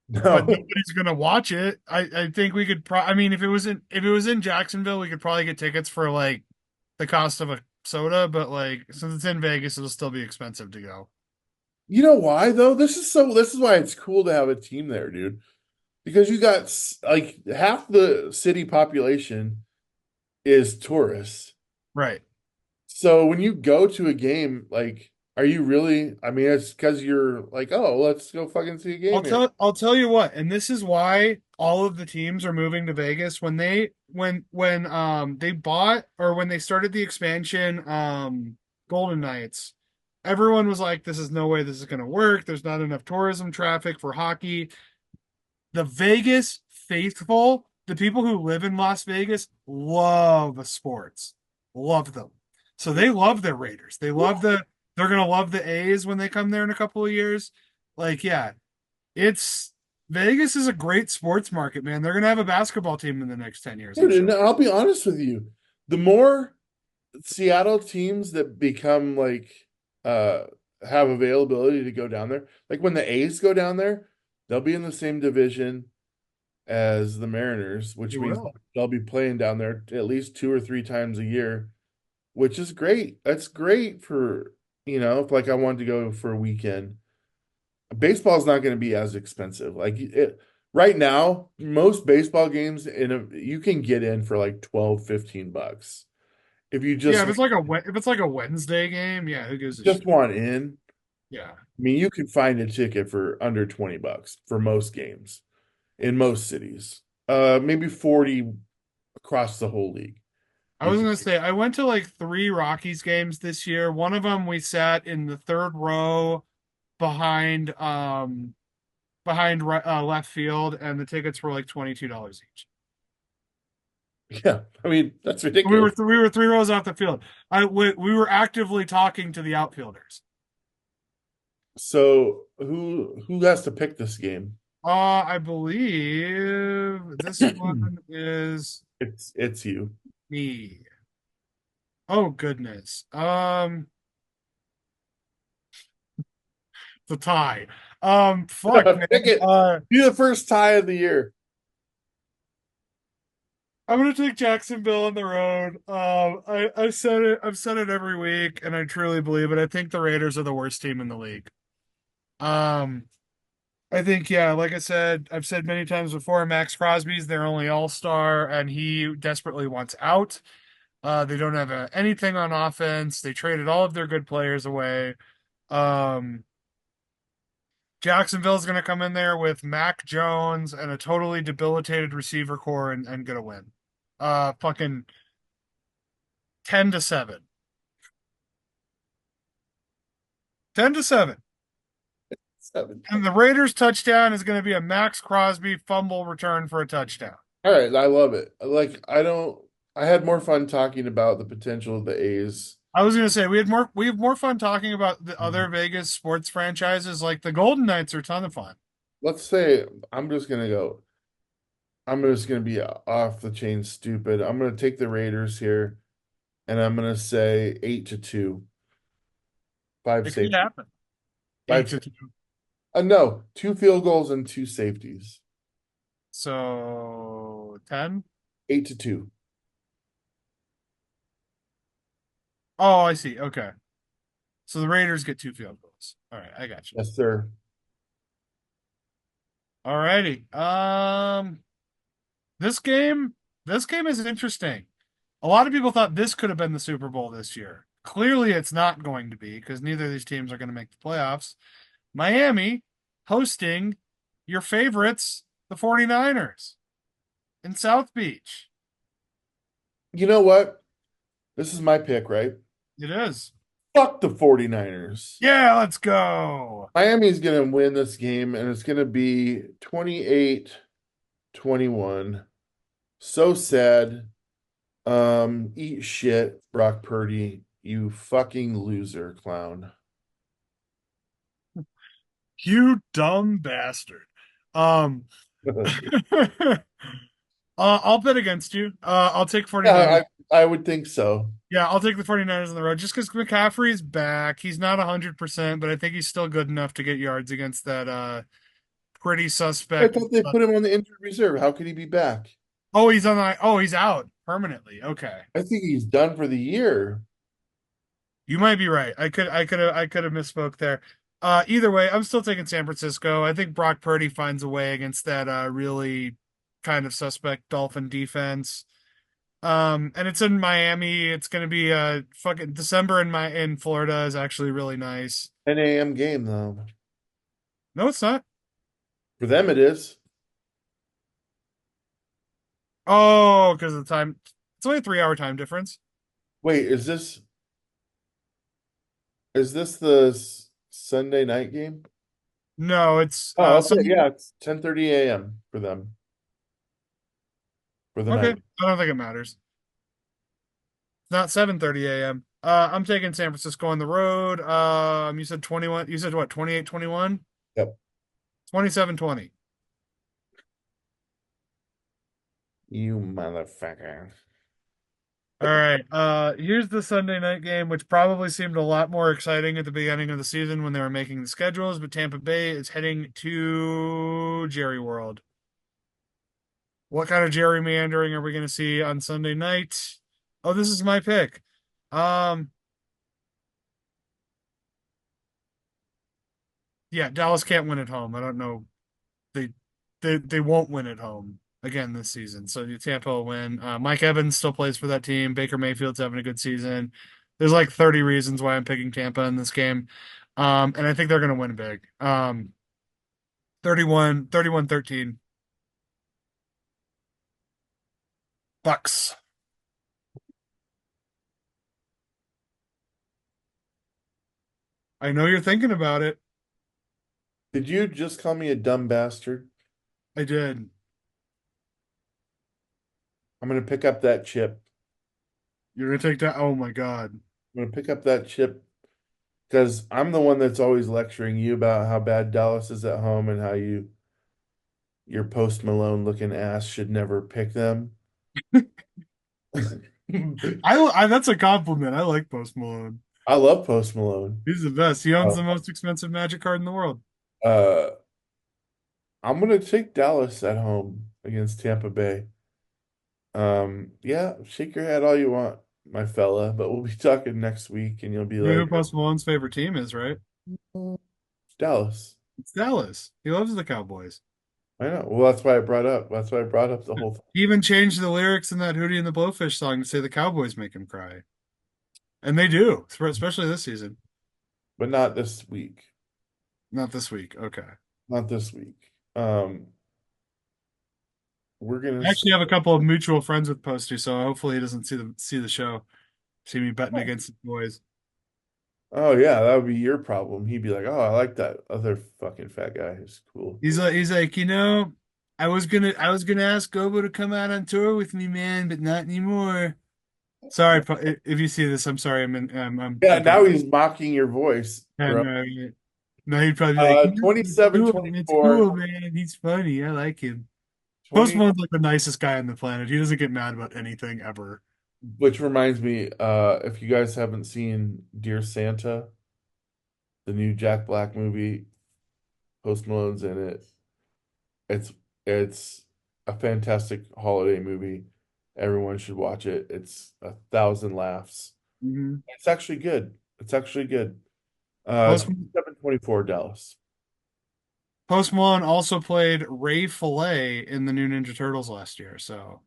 but No. nobody's gonna watch it. I think we could I mean, if it was in Jacksonville, we could probably get tickets for like the cost of a soda, but like since it's in Vegas, it'll still be expensive to go. You know why though? This is why it's cool to have a team there, dude. Because you got like half the city population is tourists. Right. So when you go to a game, like, are you really? I mean, it's because you're like, oh, let's go fucking see a game here. I'll tell you what, and this is why all of the teams are moving to Vegas when they bought or when they started the expansion Golden Knights, everyone was like this is no way this is going to work. There's not enough tourism traffic for hockey. The Vegas faithful, the people who live in Las Vegas love sports, love them. So they love their Raiders. They're gonna love the A's when they come there in a couple of years. Like, yeah, it's Vegas is a great sports market, man. They're gonna have a basketball team in the next 10 years, I'm Dude, and sure. I'll be honest with you. The more Seattle teams that become like uh have availability to go down there, like when the A's go down there, they'll be in the same division as the Mariners, They which means will. they'll be playing down there at least 2 or 3 times a year, which is great. That's great for, if like I wanted to go for a weekend. Baseball's not going to be as expensive. Right now, most baseball games you can get in for like 12, $15. If you Yeah, just if it's like a Wednesday game, yeah, who gives a just shit? want in, Yeah. I mean, you can find a ticket for under $20 for most games in most cities. Maybe 40 across the whole league. I You was can, gonna say I went to like three Rockies games this year. One of them we sat in the third row behind left field, and the tickets were like $22 each. yeah, I mean, that's ridiculous. We were three rows off the field. We were actively talking to the outfielders. So who has to pick this game? I believe this one is It's you. me. Oh goodness. The tie. Fuck, man. Pick it. Be the first tie of the year. I'm gonna take Jacksonville on the road. I said it. I've said it every week, and I truly believe it. I think the Raiders are the worst team in the league. Um, I think, yeah, like I said, I've said many times before, Max Crosby's their only all-star, and he desperately wants out. They don't have anything on offense. They traded all of their good players away. Um, Jacksonville's going to come in there with Mac Jones and a totally debilitated receiver core and get a win. Fucking 10-7. 10-7. 7. And the Raiders touchdown is going to be a Max Crosby fumble return for a touchdown. All right, I love it. I had more fun talking about the potential of the A's. I was gonna say we have more fun talking about the other Vegas sports franchises. Like the Golden Knights are a ton of fun. Let's say I'm just gonna be off the chain stupid. I'm gonna take the Raiders here, and I'm gonna say 8-2. Five It could safety. happen. Eight Five to safety. two. No, 2 field goals and 2 safeties. So 10. 8-2. Oh, I see. Okay. So the Raiders get two field goals. All right, I got you. Yes, sir. All righty. This game, this game is interesting. A lot of people thought this could have been the Super Bowl this year. Clearly, it's not going to be because neither of these teams are going to make the playoffs. Miami hosting your favorites, the 49ers, in South Beach. You know what? This is my pick, right? It is. Fuck the 49ers. Yeah, let's go. Miami's gonna win this game, and it's gonna be 28-21. So sad. Eat shit, Brock Purdy, you fucking loser clown. You dumb bastard. Um, I'll bet against you. I'll take 49ers. Yeah, I would think so. Yeah, I'll take the 49ers on the road just because McCaffrey's back. He's not 100%, but I think he's still good enough to get yards against that pretty I suspect. thought they put him on the injured reserve. How could he be back? He's out permanently. Okay. I think he's done for the year. You might be right. I could have misspoke there. Either way, I'm still taking San Francisco. I think Brock Purdy finds a way against that really kind of suspect Dolphin defense. And it's in Miami. It's gonna be fucking December in Florida is actually really nice. 10 a.m. game though. No, it's not. For them it is. Oh, because of the time. It's only a 3 hour time difference. Wait, is this the Sunday night game? No, it's Oh, okay. Sunday. Yeah, it's 10:30 a.m. for them. for the Okay. night. I don't think it matters. It's not 7:30 a.m. I'm taking San Francisco on the road. You said 21. You said what? 28-21? Yep. 27-20. You motherfucker. All right. Here's the Sunday night game, which probably seemed a lot more exciting at the beginning of the season when they were making the schedules, but Tampa Bay is heading to Jerry World. What kind of gerrymandering are we going to see on Sunday night? Oh, this is my pick. Um, yeah, Dallas can't win at home. I don't know. They they won't win at home again this season. So Tampa will win. Mike Evans still plays for that team. Baker Mayfield's having a good season. There's like 30 reasons why I'm picking Tampa in this game. And I think they're going to win big. 31-13 Bucks. I know you're thinking about it. Did you just call me a dumb bastard? I did. I'm gonna pick up that chip. You're going to take that. Oh my God. I'm gonna pick up that chip because I'm the one that's always lecturing you about how bad Dallas is at home and how your Post Malone looking ass should never pick them. I that's a compliment. I like Post Malone. I love Post Malone. He's the best. He owns Uh, the most expensive Magic card in the world. uh, I'm gonna take Dallas at home against Tampa Bay. Yeah, shake your head all you want, my fella, but we'll be talking next week, and you'll be You know who like, Post Malone's favorite team is, right? "Oh, Dallas." It's Dallas. He loves the Cowboys. I know. Well, that's why I brought up. That's why I brought up the whole thing. He even changed the lyrics in that Hootie and the Blowfish song to say the Cowboys make him cry. And they do, especially this season. But not this week. Not this week. Okay. Not this week. We're gonna. I actually have a couple of mutual friends with Posty, so hopefully he doesn't see the show, see me betting against the boys. Oh yeah, that would be your problem. He'd be like, "Oh, I like that other fucking fat guy. He's cool." He's like, I was gonna ask Gobo to come out on tour with me, man, but not anymore. Sorry, if you see this, I'm sorry. Yeah, I'm being, now he's mocking your voice, bro. and no, he'd probably be like, it's 27, cool, it's 24, cool, man. He's funny. I like him. Post 20, Malone's like the nicest guy on the planet. He doesn't get mad about anything ever. which reminds me, if you guys haven't seen Dear Santa, the new Jack Black movie, Post Malone's in it. It's a fantastic holiday movie. Everyone should watch it. It's 1,000 laughs. hmm It's actually good. It's actually good. Post 27-24 Dallas. Post Malone also played Ray Fillet in the new Ninja Turtles last year. So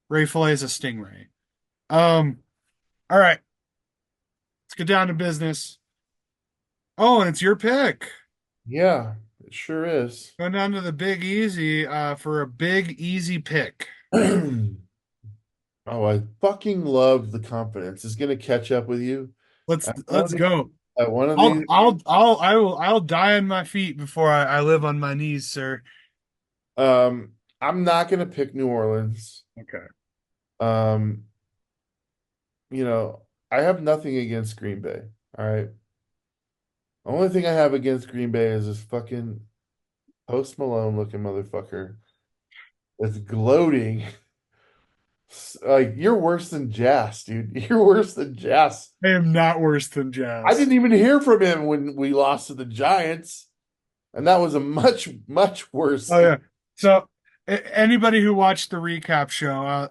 Ray Fillet is a stingray. Um, all right, let's get down to business. Oh, and it's your pick. Yeah, it sure is. Going down to the Big Easy for a big easy pick. Oh, I fucking love the confidence. It's gonna catch up with you. Let's At one of let's these, go. at one of I'll these, I'll I'll I will I'll die on my feet before I live on my knees, sir. I'm not gonna pick New Orleans. Okay. Um, I have nothing against Green Bay. All right. The only thing I have against Green Bay is this fucking Post Malone looking motherfucker that's gloating. Like you're worse than Jazz, dude. You're worse than Jazz. I am not worse than I Jazz. didn't even hear from him when we lost to the Giants, and that was a much, much worse. Oh yeah. So anybody who watched the recap show,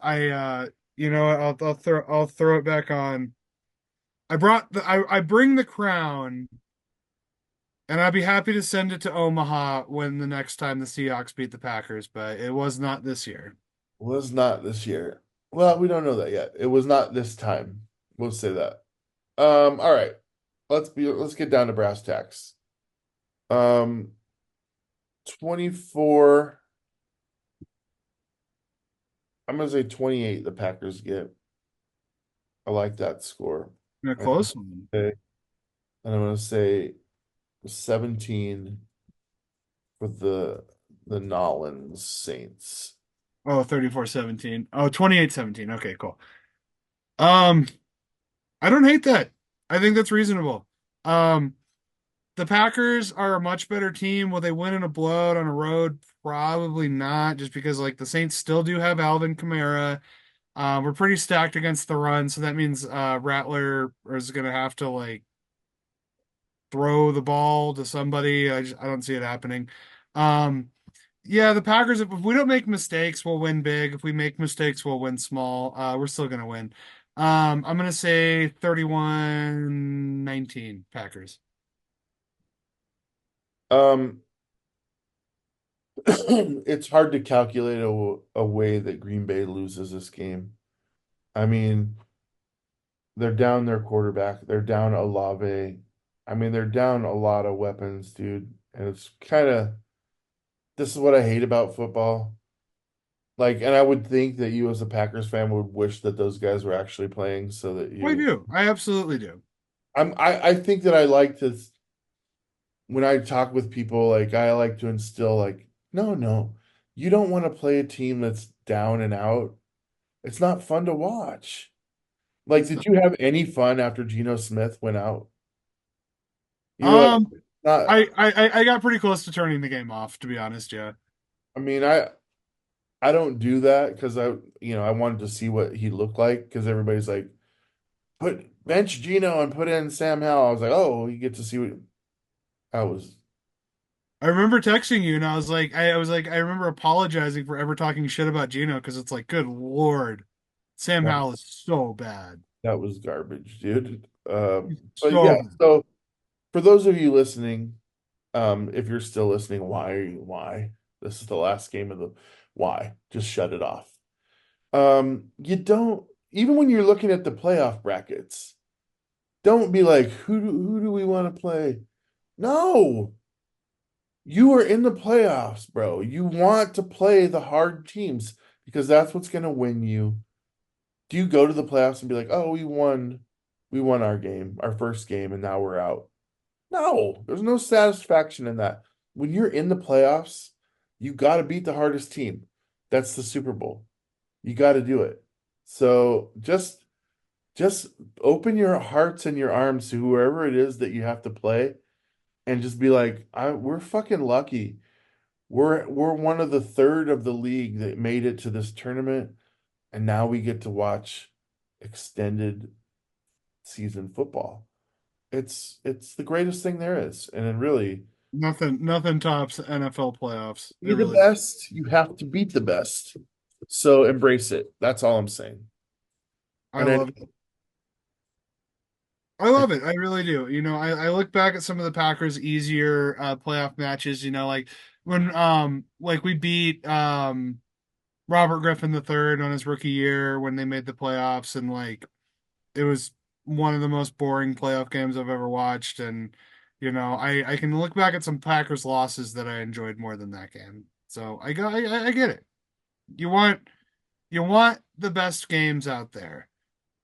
I'll throw it back on. I bring the crown, and I'd be happy to send it to Omaha when the next time the Seahawks beat the Packers, but it was not this year. Was not this year. Well, we don't know that yet. It was not this time. We'll say that. All right. Let's get down to brass tacks. Um, 24. I'm gonna say 28 the Packers get. I like that score. In a close one. Okay. And I'm gonna say 17 for the Nolans Saints. Oh, 34-17. Oh, 28-17. Okay, cool. Um, I don't hate that. I think that's reasonable. Um, the Packers are a much better team. Will they win in a blowout on a road? Probably not, just because like the Saints still do have Alvin Kamara. We're pretty stacked against the run, so that means Rattler is gonna have to like throw the ball to somebody. I don't see it happening. Um, yeah, the Packers, if we don't make mistakes, we'll win big. If we make mistakes, we'll win small. We're still gonna win. I'm gonna say 31-19 Packers. Um, it's hard to calculate a way that Green Bay loses this game. I mean, they're down their quarterback, they're down Olave. I mean, they're down a lot of weapons, dude. And it's kind of this is what I hate about football. Like, and I would think that you as a Packers fan would wish that those guys were actually playing so that I you do. I absolutely do. I think that I like to when I talk with people, like I like to instill like, no, you don't want to play a team that's down and out. It's not fun to watch. Like, It's did not. you have any fun after Geno Smith went out? You were like, Um, not, I got pretty close to turning the game off, to be honest. Yeah. I mean, I don't do that because I wanted to see what he looked like because everybody's like, put bench Geno and put in Sam Howell. I was like, oh, you get to see what I was. I remember texting you, and I remember apologizing for ever talking shit about Gino because it's like, good Lord, Sam That, Howell is so bad, that was garbage, dude. But so yeah, bad. so for those of you listening, if you're still listening, why? This is the last game of the why. Just shut it off. You don't even when you're looking at the playoff brackets, don't be like, who do we want to play? No, you are in the playoffs, bro. You want to play the hard teams because that's what's gonna win you. Do you go to the playoffs and be like, oh, we won our game, our first game, and now we're out? No, there's no satisfaction in that. When you're in the playoffs, you got to beat the hardest team. That's the Super Bowl. You got to do it. So just open your hearts and your arms to whoever it is that you have to play and just be like, we're fucking lucky. We're one of the third of the league that made it to this tournament, and now we get to watch extended season football. It's the greatest thing there is, and it really Nothing tops NFL playoffs. It be the really does. best, you have to beat the best. So embrace it. That's all I'm saying. I And love it. I love it. I really do. I look back at some of the Packers' easier playoff matches. Like when like we beat Robert Griffin III on his rookie year when they made the playoffs, and like it was one of the most boring playoff games I've ever watched. And I can look back at some Packers losses that I enjoyed more than that game. So I get it. You want you want the best games out there.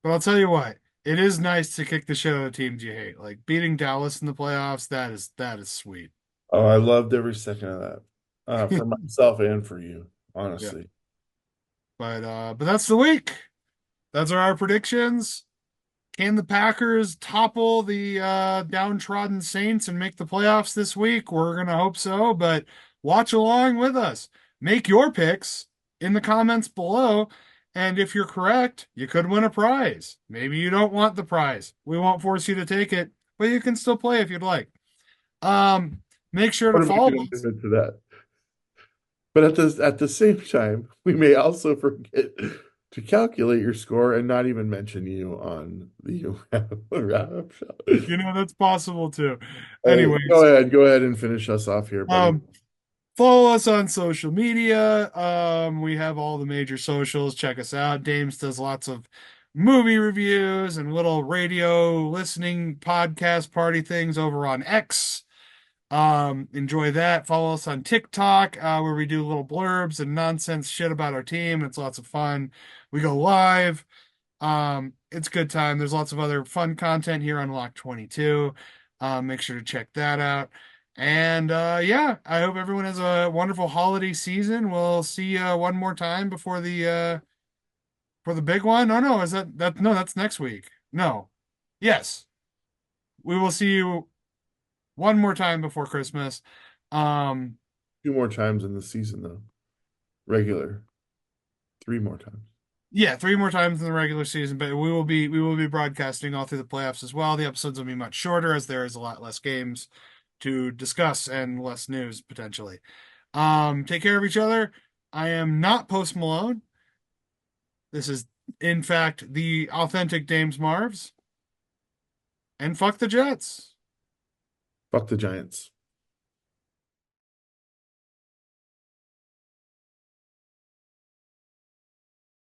But I'll tell you what, it is nice to kick the shit out of teams you hate. Like beating Dallas in the playoffs, that is sweet. oh, I loved every second of that. For myself and for you, Yeah. honestly. But that's the week. That's our predictions. Can the Packers topple the downtrodden Saints and make the playoffs this week? We're gonna hope so, but watch along with us. Make your picks in the comments below, and if you're correct, you could win a prize. Maybe you don't want the prize. We won't force you to take it, but you can still play if you'd like. Um, Make sure to What am I follow going to us. do to that? But at the same time, we may also forget to calculate your score and not even mention you on the wrap shop. That's possible too. Hey, go Anyways, ahead, go ahead and finish us off here, buddy. um, follow us on social media. We have all the major socials. Check us out. Dames does lots of movie reviews and little radio listening podcast party things over on X. Enjoy that. Follow us on TikTok, where we do little blurbs and nonsense shit about our team. It's lots of fun. We go live. It's a good time. There's lots of other fun content here on Lock 22. Make sure to check that out. And yeah, I hope everyone has a wonderful holiday season. We'll see you one more time before the for the big one. Oh no, is that no, that's next week. No. Yes. We will see you one more time before Christmas. Um Two more times in the season though. Regular. Three more times. yeah, three more times in the regular season, but we will be broadcasting all through the playoffs as well. The episodes will be much shorter as there is a lot less games to discuss and less news potentially. Take care of each other. I am not Post Malone. This is, in fact, the authentic Dames Marvs. And fuck the Jets. Fuck the Giants.